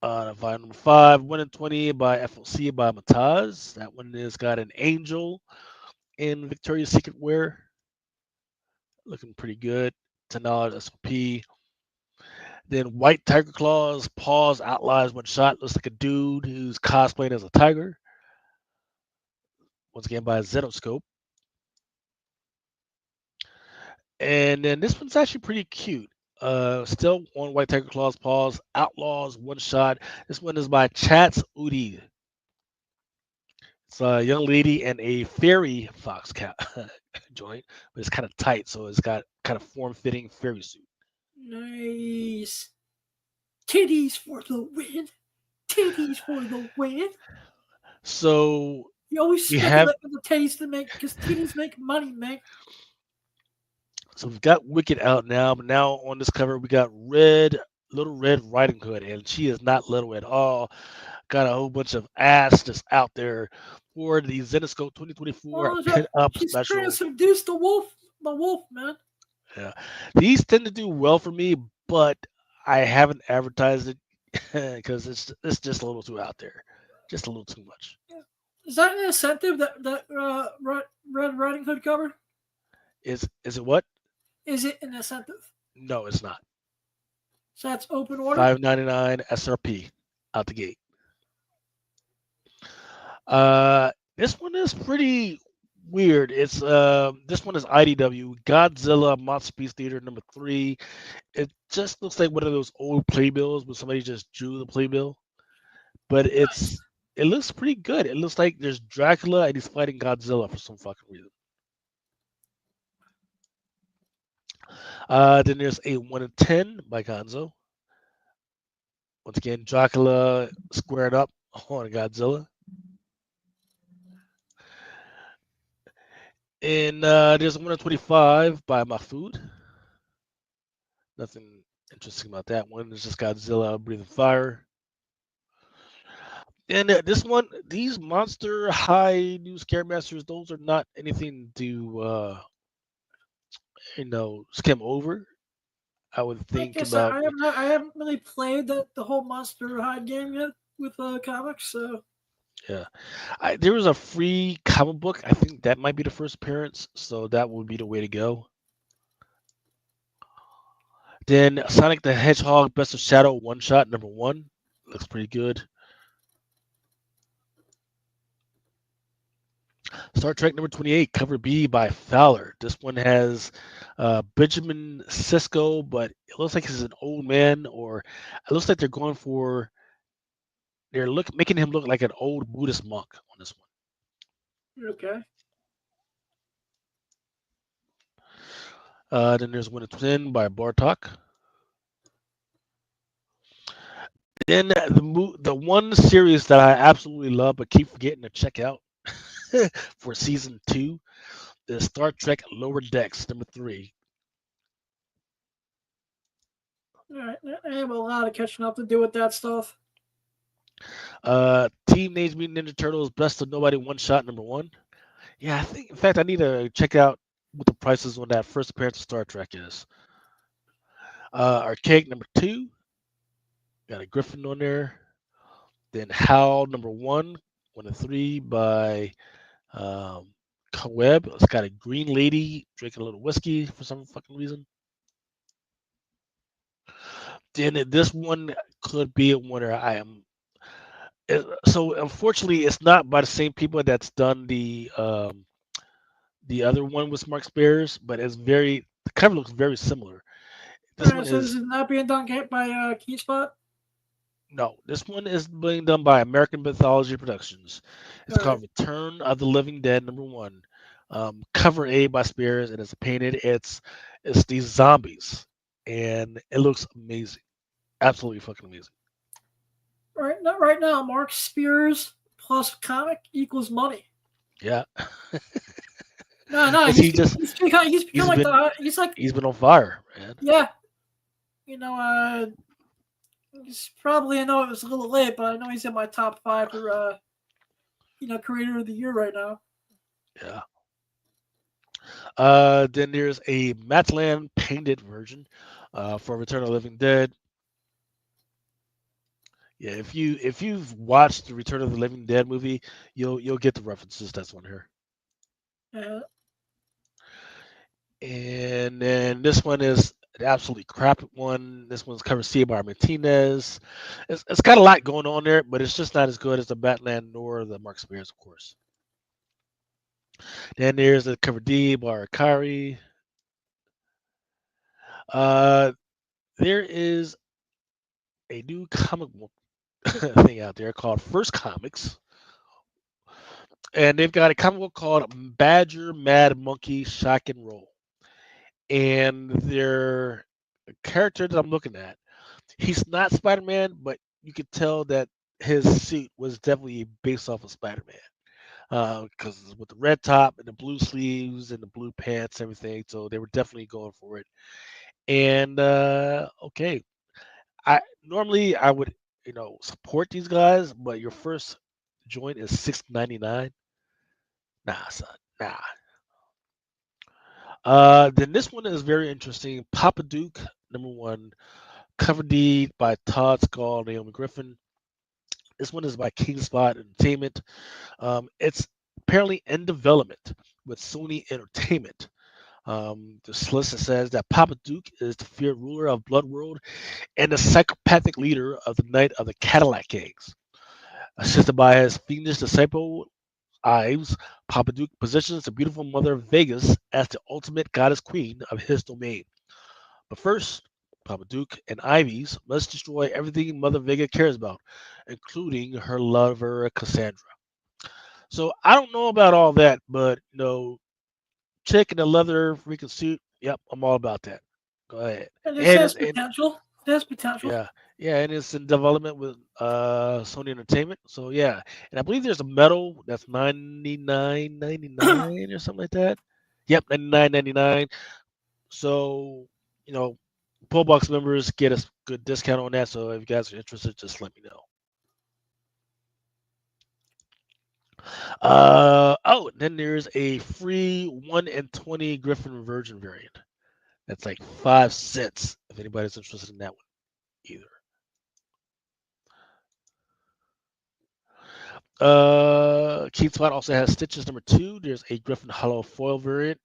Volume number 5, 1 and 20 by FLC by Mataz. That one has got an angel in Victoria's Secret wear. Looking pretty good. $10 SOP. Then White Tiger Claws, Paws, Outlies, one shot. Looks like a dude who's cosplaying as a tiger. Once again by Zenoscope. And then this one's actually pretty cute. Still on White Tiger Claws, Paws, Outlaws, one shot. This one is by Chats Udi. It's a young lady and a fairy fox cat joint, but it's kind of tight, so it's got kind of form-fitting fairy suit. Nice. Titties for the win. Titties for the win. So You always we speculate have, with the titties to make, because titties make money, man. so we've got Wicked out now, but now on this cover we got Little Red Riding Hood, and she is not little at all. Got a whole bunch of ass just out there for the Zenoscope 2024 pin-up She's trying special. to seduce the wolf, man. Yeah, these tend to do well for me, but I haven't advertised it because it's just a little too out there, just a little too much. Is that an incentive, that Red Riding Hood cover? Is it what? Is it an incentive? No, it's not. So that's open order? $5.99 SRP out the gate. This one is pretty weird. It's this one is IDW Godzilla Masterpiece Theater number 3. It just looks like one of those old playbills where somebody just drew the playbill, but it looks pretty good. It looks like there's Dracula and he's fighting Godzilla for some fucking reason. Then there's a 1 in 10 by Gonzo. Once again, Dracula squared up on Godzilla. And there's 1 in 25 by Mahfood. Nothing interesting about that one. It's just Godzilla breathing fire. And this one, these Monster High New Scaremasters, those are not anything to skim over. I would think Like I said, about. I haven't really played the whole Monster High game yet with comics, so. Yeah, there was a free comic book. I think that might be the first appearance, so that would be the way to go. Then Sonic the Hedgehog Best of Shadow one shot number 1 looks pretty good. Star Trek number 28 cover B by Fowler. This one has Benjamin Sisko, but it looks like he's an old man, or it looks like they're making him look like an old Buddhist monk on this one. Okay. Then there's One in 10 by Bartok. Then the one series that I absolutely love but keep forgetting to check out for season 2 is Star Trek Lower Decks number 3. All right, I have a lot of catching up to do with that stuff. Teenage Mutant Ninja Turtles Best of Nobody one shot number 1. Yeah, I think in fact I need to check out what the prices on that first appearance of Star Trek is. Archaic number 2. Got a Griffin on there. Then Howl number 1, 1 and 3 by Webb. It's got a green lady drinking a little whiskey for some fucking reason. Then this one could be a winner. So unfortunately, it's not by the same people that's done the other one with Mark Spears, but the cover looks very similar. This is not being done by Key Spot? No, this one is being done by American Mythology Productions. It's called Return of the Living Dead number 1. Cover A by Spears, and it's painted. It's these zombies, and it looks amazing, absolutely fucking amazing. Right now, Mark Spears plus comic equals money. Yeah. No, he's been on fire, man. Yeah. He's probably, I know it was a little late, but I know he's in my top 5 for creator of the year right now. Yeah. Then there's a Matland painted version for Return of the Living Dead. Yeah, if you've watched the Return of the Living Dead movie, you'll get the references. That's on here. Uh, And then this one is an absolutely crap one. This one's covered C by Martinez. It's got a lot going on there, but it's just not as good as the Batman nor the Mark Spears, of course. Then there's the cover D by Akari. Uh, there is a new comic book thing out there called First Comics, and they've got a comic book called Badger Mad Monkey Shock and Roll. And their character that I'm looking at, he's not Spider-Man, but you could tell that his suit was definitely based off of Spider-Man. Because with the red top and the blue sleeves and the blue pants, everything, so they were definitely going for it. And okay, I normally I would support these guys, but your first joint is $6.99. Nah, son, nah. Then this one is very interesting. Papa Duke, number one, cover deed by Todd Skull, Naomi Griffin. This one is by King Spot Entertainment. It's apparently in development with Sony Entertainment. The solicitor says that Papa Duke is the feared ruler of Blood World and the psychopathic leader of the Night of the Cadillac Gangs. Assisted by his fiendish disciple Ives, Papa Duke positions the beautiful mother of Vegas as the ultimate goddess queen of his domain. But first, Papa Duke and Ives must destroy everything Mother Vega cares about, including her lover Cassandra. So I don't know about all that, but chick in a leather freaking suit. Yep, I'm all about that. Go ahead. and this And has it's and potential. There's potential. yeah, yeah, and it's in development with Sony Entertainment. So yeah, and I believe there's a medal that's 99.99 or something like that. Yep, 99.99. So you know, Pull Box members get a good discount on that. So if you guys are interested, just let me know. Oh, then there's a free 1 in 20 Griffin Virgin variant. That's like 5 cents if anybody's interested in that one either. Keith Spot also has Stitches number 2. There's a Griffin Hollow foil variant.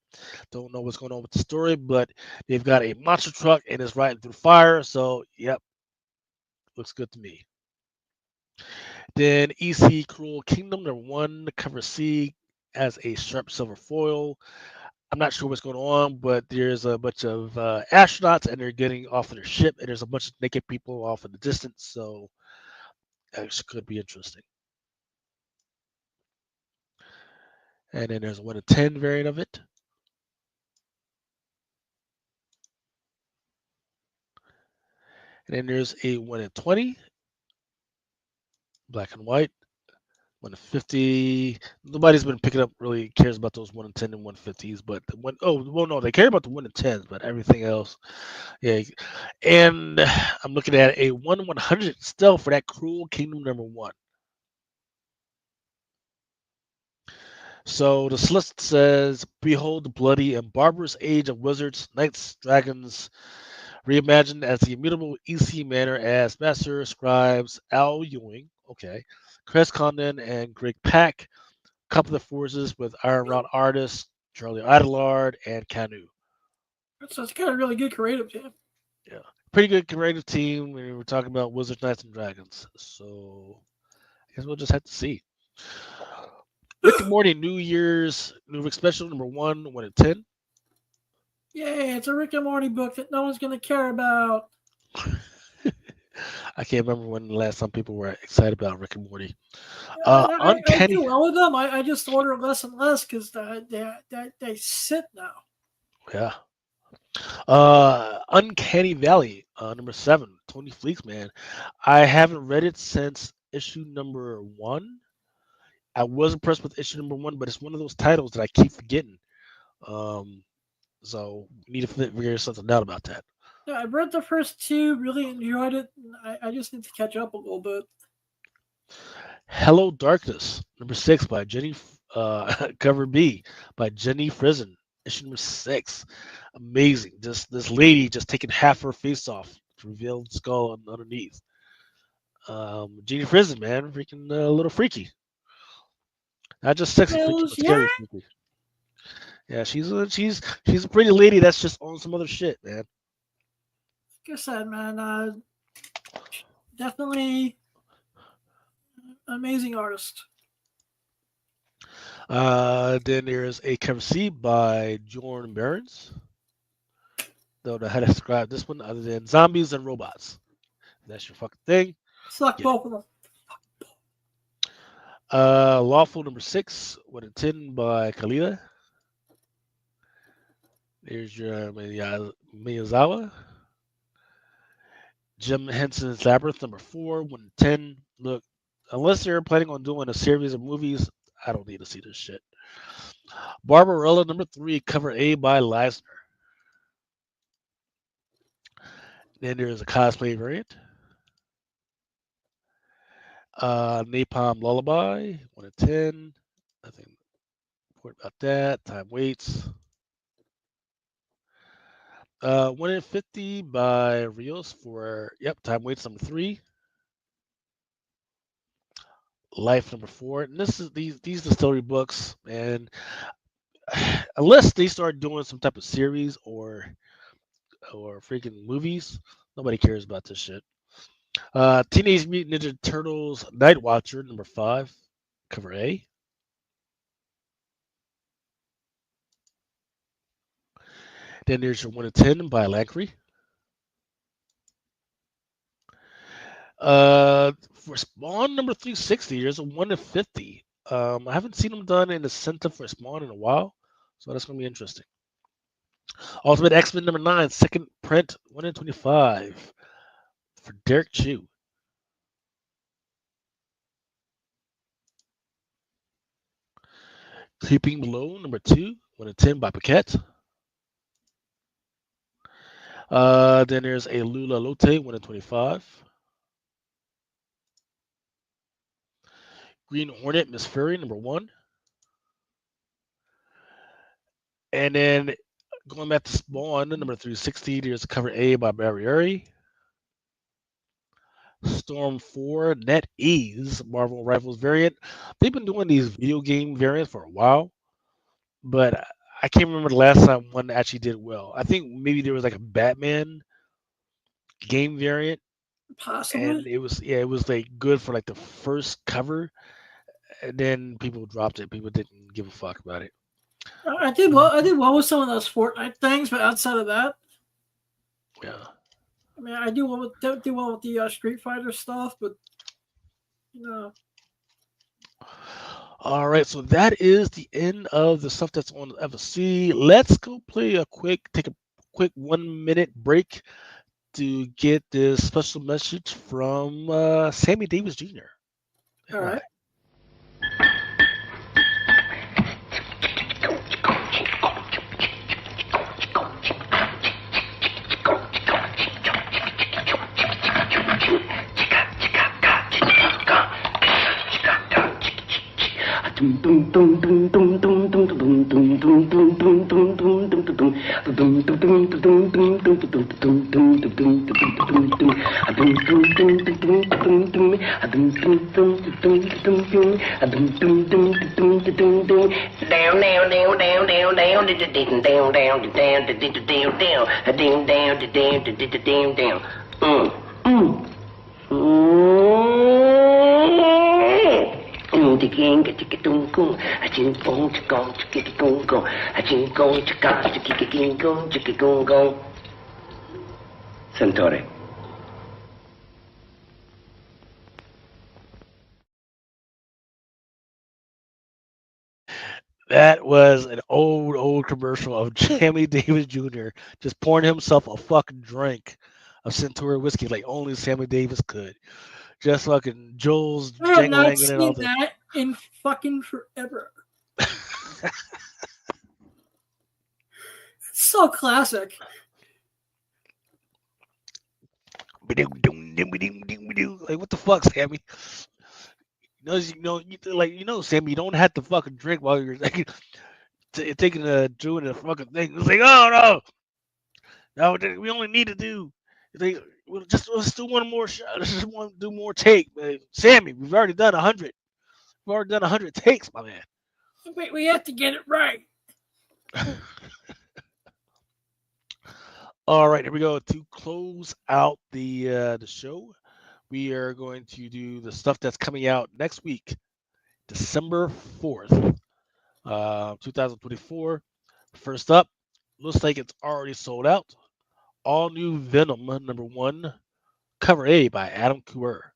Don't know what's going on with the story, but they've got a monster truck and it's riding through fire. So, yep, looks good to me. Then EC Cruel Kingdom number 1, cover C, as a sharp silver foil. I'm not sure what's going on, but there's a bunch of astronauts and they're getting off of their ship, and there's a bunch of naked people off in the distance. So, that could be interesting. And then there's a 1 in 10 variant of it. And then there's a 1 in 20, black and white. 1 in 50. Nobody's been picking up, really cares about those 1 in 10 and 150s, but the one, oh, well, no, they care about the 1 in 10s, but everything else, yeah. And I'm looking at a 1 in 100 still for that Cruel Kingdom number 1. So the list says, "Behold the bloody and barbarous age of wizards, knights, dragons, reimagined as the immutable EC manner as master scribes Al Ewing, okay, Chris Condon and Greg Pak, couple of forces with Iron Rod artists Charlie Adelard and Canu." So it's got a really good creative team. Yeah, pretty good creative team. We were talking about Wizards, Knights, and Dragons, so I guess we'll just have to see. Rick and Morty New Year's New Rick Special number 1, 1 in 10. Yay, it's a Rick and Morty book that no one's going to care about. I can't remember when the last time people were excited about Rick and Morty. I Uncanny. do well with them. I just order less and less because they sit now. Yeah. Uncanny Valley, number 7, Tony Fleeks, man. I haven't read it since issue number 1. I was impressed with issue number 1, but it's one of those titles that I keep forgetting. So we need to figure something out about that. Yeah, I read the first 2, really enjoyed it. I just need to catch up a little bit. Hello Darkness, number 6 by Jenny, cover B by Jenny Frizen Issue number 6. Amazing. Just this lady just taking half her face off to reveal the skull underneath. Genie Prison, man, freaking a little freaky. Not just sexy freaky, but Yeah. scary freaky. Yeah, she's a pretty lady that's just on some other shit, man. Like I said, man, definitely amazing artist. Then there's a cover C by Jordan Barons. Don't know how to describe this one other than zombies and robots. That's your fucking thing. Suck both of them. Lawful number 6, 1 in 10 by Kalila. There's your Miyazawa. Jim Henson's Labyrinth number 4, 1 in 10. Look, unless they're planning on doing a series of movies, I don't need to see this shit. Barbarella number 3, cover A by Leisner. Then there's a cosplay variant. Napalm Lullaby, 1 in 10. Nothing important about that. Time waits. 1 in 50 by Rios for time waits number 3. Life number 4. And this is these are the story books, and unless they start doing some type of series or freaking movies, nobody cares about this shit. Teenage Mutant Ninja Turtles Night Watcher number 5, cover A. Then there's your 1 in 10 by Lancry. For Spawn number 360, there's a 1 in 50. I haven't seen them done in the center for Spawn in a while, so that's gonna be interesting. Ultimate X-Men number 9, second print, 1 in 25 for Derek Chu. Creeping Below number 2, 1 in 10 by Paquette. Then there's a Lula Lote, 1 in 25. Green Hornet, Miss Fury, number 1. And then going back to Spawn, number 360, there's cover A by Barrieri. Storm 4, Net Ease, Marvel Rivals variant. They've been doing these video game variants for a while, but I can't remember the last time one actually did well. I think maybe there was like a Batman game variant, Possibly. and it was like good for like the first cover, and then people dropped it. People didn't give a fuck about it. I did well with some of those Fortnite things, but outside of that, Yeah. I mean, I do well with the Street Fighter stuff, but All right, so that is the end of the stuff that's on FSC. Let's go take a quick 1 minute break to get this special message from Sammy Davis Jr. All right. Sentore. That was an old commercial of Sammy Davis Jr. just pouring himself a fucking drink of Centauri whiskey like only Sammy Davis could. Just fucking Joel's I have not jangling and all seen that. that in fucking forever. It's so classic. Like what the fuck, Sammy? Sammy, you don't have to fucking drink while you're like, taking doing the fucking thing. It's like, oh no, we only need to do. They let's do one more shot. Let's just want to do more take, man. Sammy, we've already done 100. We've already done 100 takes, my man. Wait, we have to get it right. All right, here we go. To close out the show, we are going to do the stuff that's coming out next week, December 4th, 2024. First up, looks like it's already sold out. All new Venom #1, cover A by Adam Couer.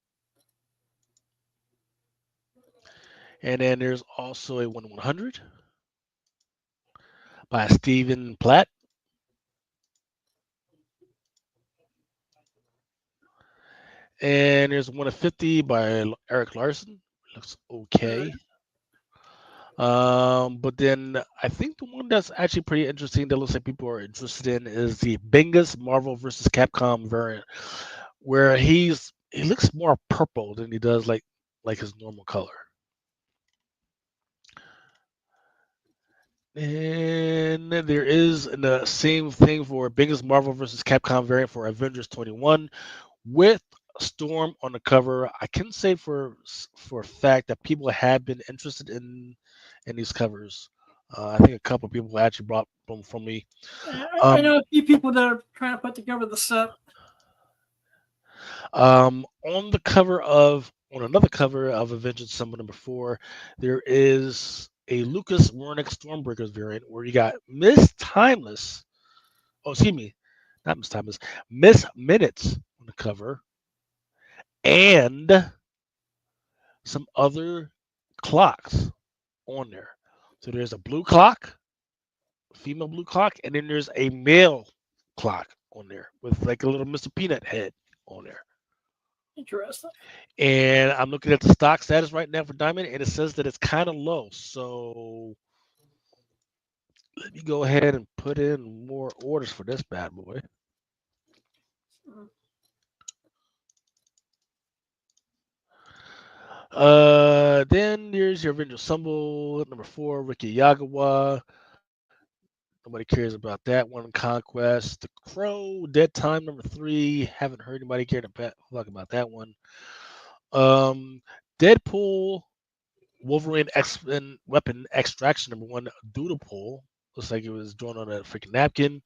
And then there's also a 1/100 by Stephen Platt. And there's 1/50 by Eric Larson. Looks okay. But then I think the one that's actually pretty interesting that looks like people are interested in is the Bingus Marvel vs. Capcom variant, where he looks more purple than he does like his normal color. And there is the same thing for Bingus Marvel vs. Capcom variant for Avengers 21 with Storm on the cover. I can say for a fact that people have been interested in these covers. I think a couple of people actually brought them from me. I know a few people that are trying to put together the set. On another cover of Avengers Summon #4, there is a Lucas Wernick Stormbreakers variant where you got Miss Timeless. Oh, excuse me, not Miss Timeless. Miss Minutes on the cover, and some other clocks on there. So there's a blue clock, female blue clock, and then there's a male clock on there with like a little Mr. Peanut head on there. Interesting. And I'm looking at the stock status right now for Diamond, and it says that it's kind of low. So let me go ahead and put in more orders for this bad boy. Then there's your Avengers Assemble #4, Ricky Yagawa. Nobody cares about that one. Conquest, The Crow, Dead Time #3. Haven't heard anybody care to talk about that one. Deadpool, Wolverine X-Men Weapon Extraction #1, Doodle Pool. Looks like it was drawn on a freaking napkin.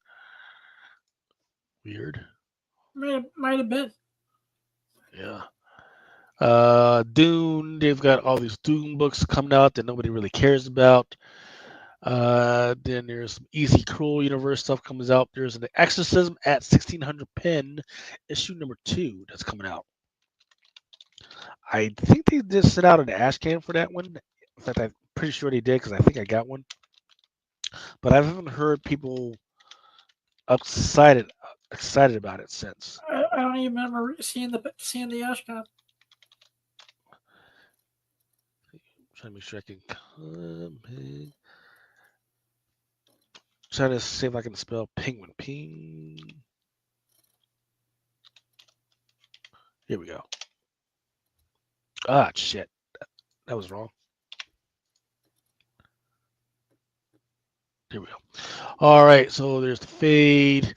Weird. Might have been. Yeah. Dune, they've got all these Dune books coming out that nobody really cares about. Then there's some Easy Cruel Universe stuff comes out. There's an Exorcism at 1600 pen, issue #2 that's coming out. I think they just sent out an ash can for that one. In fact, I'm pretty sure they did because I think I got one. But I haven't heard people excited about it since. I don't even remember seeing the Ashcon. Trying to make sure I can come in. Trying to see if I can spell penguin. Ping. Here we go. Ah, shit. That was wrong. Here we go. All right, so there's the fade.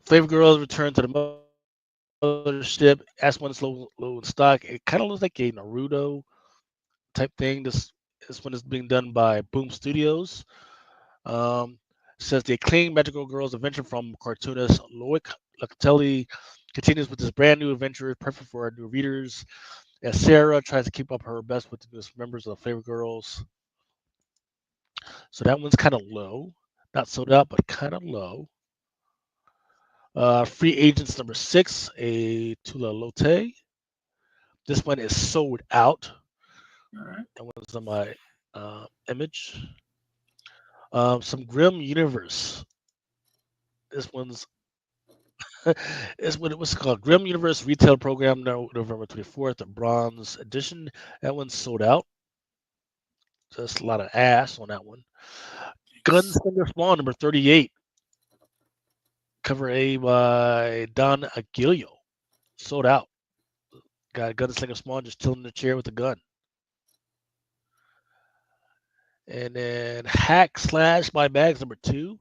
Flavor Girls return to the mothership. S1 is low in stock. It kind of looks like a Naruto type thing. This one is being done by Boom Studios. Says the acclaimed magical girls adventure from cartoonist Loic Locatelli continues with this brand new adventure, perfect for our new readers. As Sarah tries to keep up her best with the newest members of the Flavor Girls. So that one's kind of low. Not sold out, but kind of low. Free Agents #6, a Tula Lotte. This one is sold out. All right. That one's on my image. Some Grim Universe. This one's is what it was called. Grim Universe Retail Program, November 24th, the Bronze Edition. That one's sold out. Just a lot of ass on that one. Gunslinger Spawn #38. Cover A by Don Aguilio. Sold out. Got a Gunslinger Spawn just chilling in the chair with a gun. And then Hack Slash My Bags #2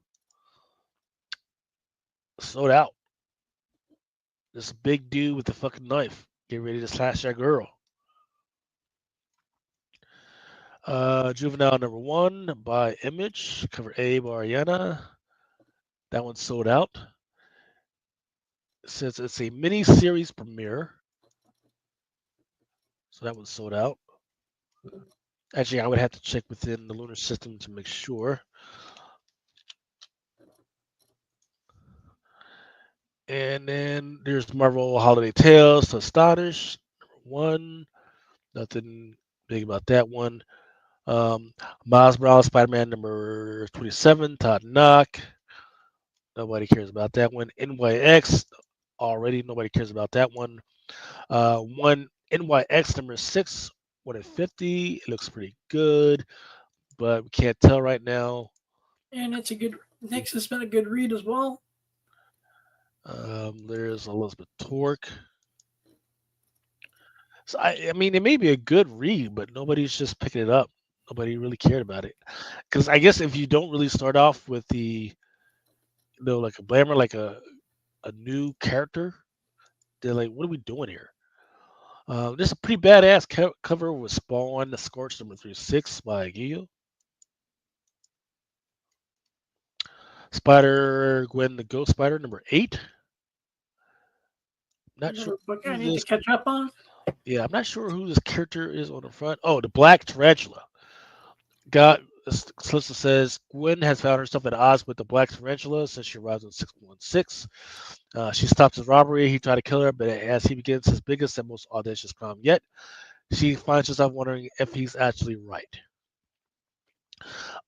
sold out. This big dude with the fucking knife. Get ready to slash that girl. Juvenile #1 by Image, cover A by Ariana. That one's sold out. It says it's a mini series premiere. So that one's sold out. Actually, I would have to check within the lunar system to make sure. And then there's Marvel Holiday Tales to Astonish, #1. Nothing big about that one. Miles Morales Spider-Man #27, Todd Knock. Nobody cares about that one. NYX, already nobody cares about that one. One NYX #6, 1 in 50. It looks pretty good, but we can't tell right now. And it's a good. Next has been a good read as well. There's Elizabeth Torque. So I mean, it may be a good read, but nobody's just picking it up. Nobody really cared about it, because I guess if you don't really start off with like a Blammer, like a new character, they're like, what are we doing here? There's a pretty badass cover with Spawn, the Scorch #36 by Gillo. Spider Gwen the Ghost Spider #8. Not sure Book I who need to this. catch up on. Yeah, I'm not sure who this character is on the front. Oh, the Black Tarantula. Got Solicitor says Gwen has found herself at odds with the Black Tarantula since she arrives on 616. She stops his robbery. He tried to kill her, but as he begins his biggest and most audacious crime yet, she finds herself wondering if he's actually right.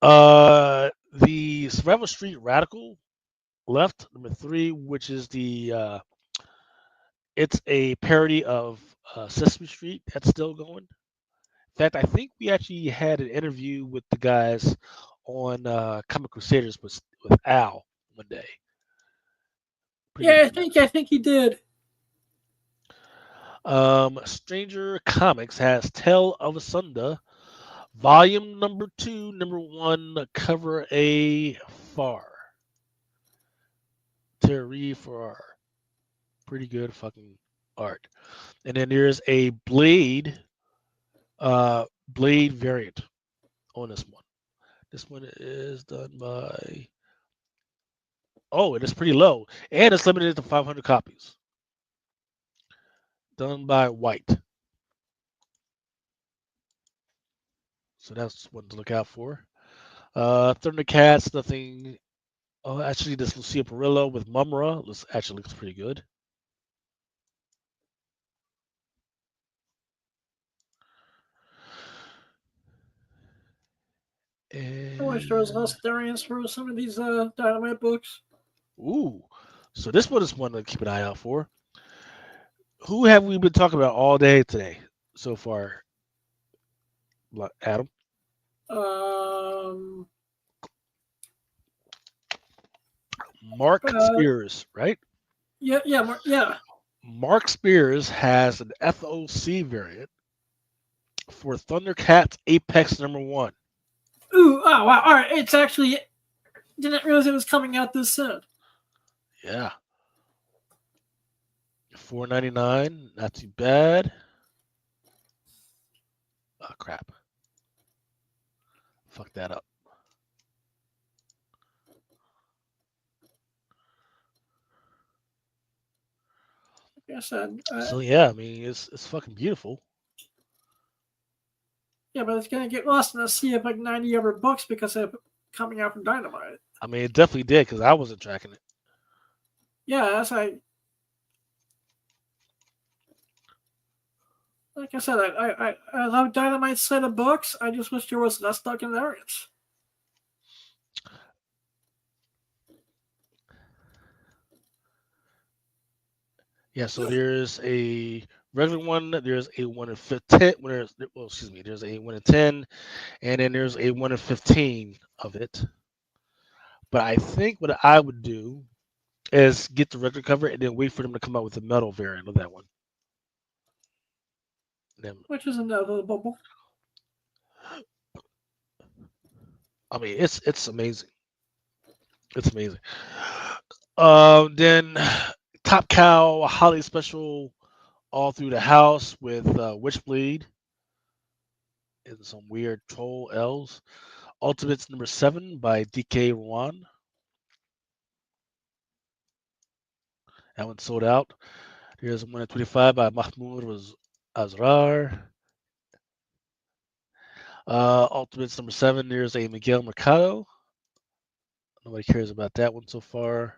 The Survival Street Radical Left #3, which is it's a parody of Sesame Street that's still going. In fact, I think we actually had an interview with the guys on Comic Crusaders with Al one day. Pretty Yeah, good. I think he did. Stranger Comics has Tale of Asunda, volume #2, #1, cover A Far. Terry Farrar. Pretty good fucking art. And then there's a Blade variant on this one. This one is done by it is pretty low. And it's limited to 500 copies. Done by White. So that's one to look out for. Thundercats, nothing. Oh, actually, this Lucia Perillo with Mumra actually looks pretty good. I wish there was less variants for some of these Dynamite books. Ooh, so this one is one to keep an eye out for. Who have we been talking about all day today so far, Adam? Mark Spears, right? Yeah. Mark Spears has an FOC variant for Thundercats Apex #1. Ooh, oh wow! All right, it's actually didn't realize it was coming out this soon. Yeah, $4.99, not too bad. Oh crap! Fuck that up. Like I said, So yeah, I mean it's fucking beautiful. Yeah, but it's gonna get lost in the sea of like 90 other books because they're coming out from Dynamite. I mean, it definitely did because I wasn't tracking it. Yeah, that's like I said, I love Dynamite's set of books. I just wish there was less Duncan variants. Yeah, so there's a regular one. There's a 1 in 15. There's a 1 in 10, and then there's a 1 in 15 of it. But I think what I would do is get the regular cover and then wait for them to come out with a metal variant of that one. Which is inevitable. I mean, it's amazing. It's amazing. Then Top Cow holiday special all through the house with Witchblade and some weird troll elves. Ultimates number 7 by DK Rowan. That one sold out. Here's 125 by Mahmoud Azrar. Ultimates number 7. There's a Miguel Mercado. Nobody cares about that one so far.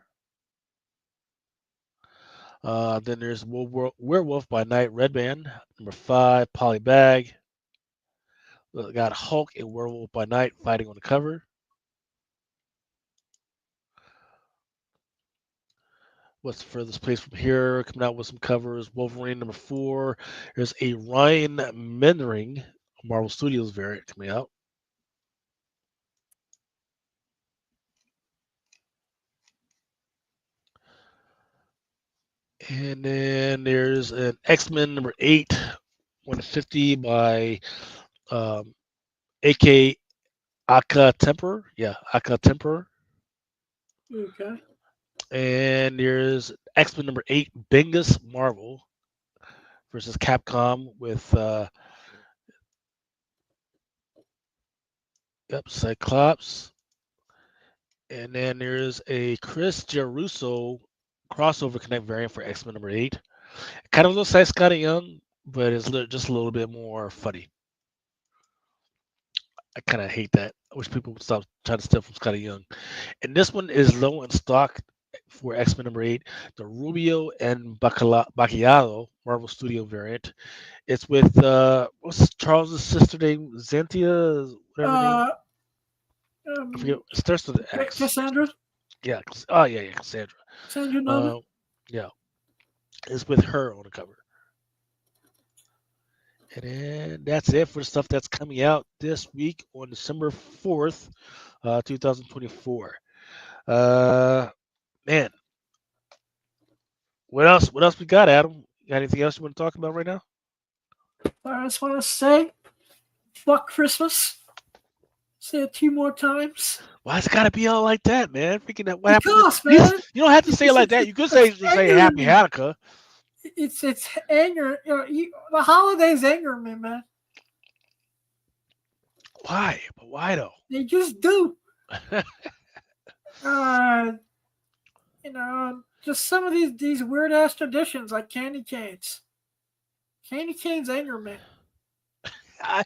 Then there's Werewolf by Night Red Band. Number 5, Polybag. Got Hulk and Werewolf by Night fighting on the cover. What's the furthest place from here? Coming out with some covers. Wolverine number 4. There's a Ryan Mendering Marvel Studios variant coming out. And then there's an X-Men number 8, 150 by AK Aka Temper. Yeah, Aka Temper. Okay. And there's X-Men number 8, Bingus Marvel versus Capcom with Cyclops. And then there's a Chris Jeruso crossover connect variant for X-Men number 8. Kind of looks like Scotty Young, but it's just a little bit more funny. I kind of hate that. I wish people would stop trying to steal from Scotty Young. And this one is low in stock for X-Men number 8, the Rubio and Bacallado Marvel Studio variant. It's with what's Charles's sister name? Zentia, whatever name. I forget. It starts with an X. Cassandra. Yeah. Oh yeah, Cassandra. Cassandra Nova. Yeah. It's with her on the cover. And then that's it for the stuff that's coming out this week on December 4th, 2024. Man, what else we got, Adam? Got anything else you want to talk about right now? I just want to say, fuck Christmas. Say it 2 more times. Why it's gotta be all like that, man? Freaking that what Because, happened? man, You don't have to say it like that. You could say Happy Hanukkah. It's anger. The holidays anger me, man. Why? But why though? They just do. Just some of these weird ass traditions like candy canes. Candy canes anger me. I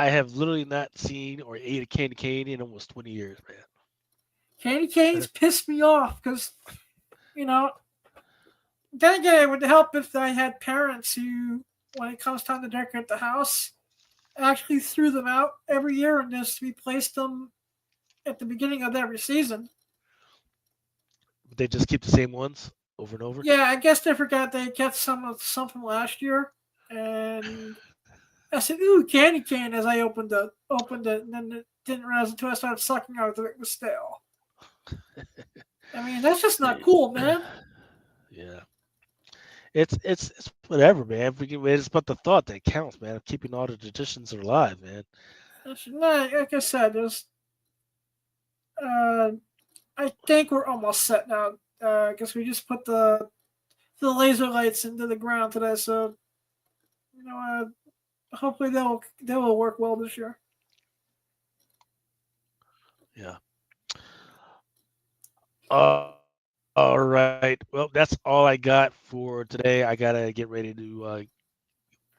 have literally not seen or ate a candy cane in almost 20 years, man. Candy canes piss me off because, then again, it would help if I had parents who, when it comes time to decorate the house, actually threw them out every year and just replaced them at the beginning of every season. They just keep the same ones over and over? Yeah, I guess they forgot they kept some from last year. And I said, ooh, candy cane, as I opened it, and then it didn't realize until I started sucking out that it was stale. I mean, that's just not cool, man. Yeah. It's whatever, man. It's but the thought that counts, man. Of keeping all the traditions alive, man. Like I said, there's. I think we're almost set now. Because we just put the laser lights into the ground today, so hopefully they will work well this year. Yeah. All right. Well, that's all I got for today. I gotta get ready to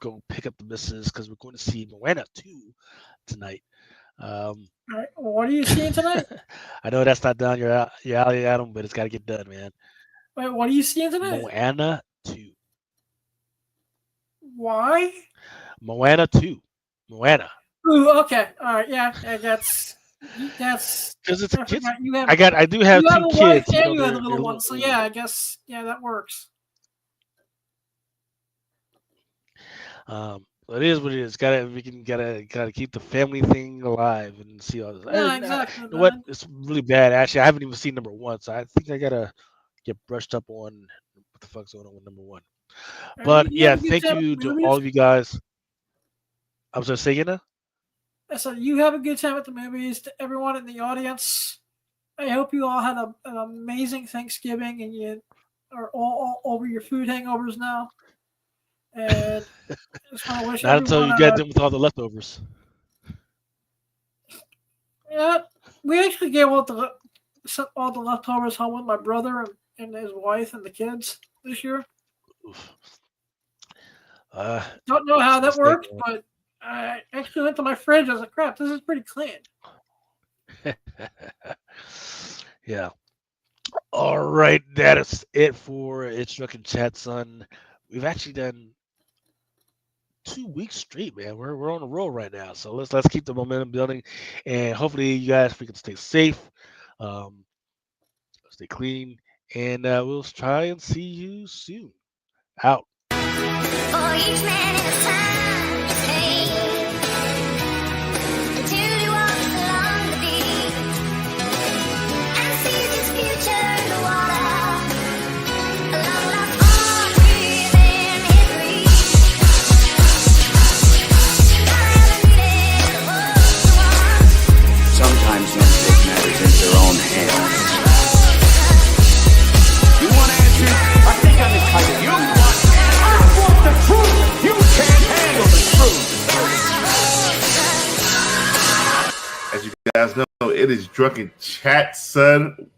go pick up the missus because we're going to see Moana 2 tonight. All right. Well, what are you seeing tonight? I know that's not down your alley, Adam, but it's got to get done, man. Wait, what are you seeing tonight? Moana 2. Why? Moana 2. Moana. Ooh, okay. All right. Yeah, that's because it's I kids. forgot I do have you 2 have a kids. wife and you have a they're little one, so yeah, I guess that works. It is what it is. Gotta keep the family thing alive and see all this. Yeah, exactly. You know what? It's really bad. Actually, I haven't even seen number 1, so I think I gotta get brushed up on what the fuck's going on with number 1. But yeah, thank you to all of you guys. I was gonna say, So you have a good time at the movies. To everyone in the audience, I hope you all had an amazing Thanksgiving and you are all over your food hangovers now. And I just want to wish Not until everyone. you get done with all the leftovers. Yeah, we actually gave all the leftovers home with my brother and his wife and the kids this year. Don't know how that worked, but I actually went to my fridge. I was like, crap, this is pretty clean. Yeah. All right, that is it for It's Drunken Chat, son. We've actually done 2 weeks straight, man. We're on a roll right now, so let's keep the momentum building, and hopefully you guys we can stay safe, stay clean, and we'll try and see you soon. Out. For each man in a time to take, until he walks along the beach and sees his future in the water, along the arms within his reach. Sometimes men take matters into their own hands. You want answers? I think I'm entitled. You want answers? I want the truth. You can't handle the truth. As you guys know, it is Drunken Chat, son.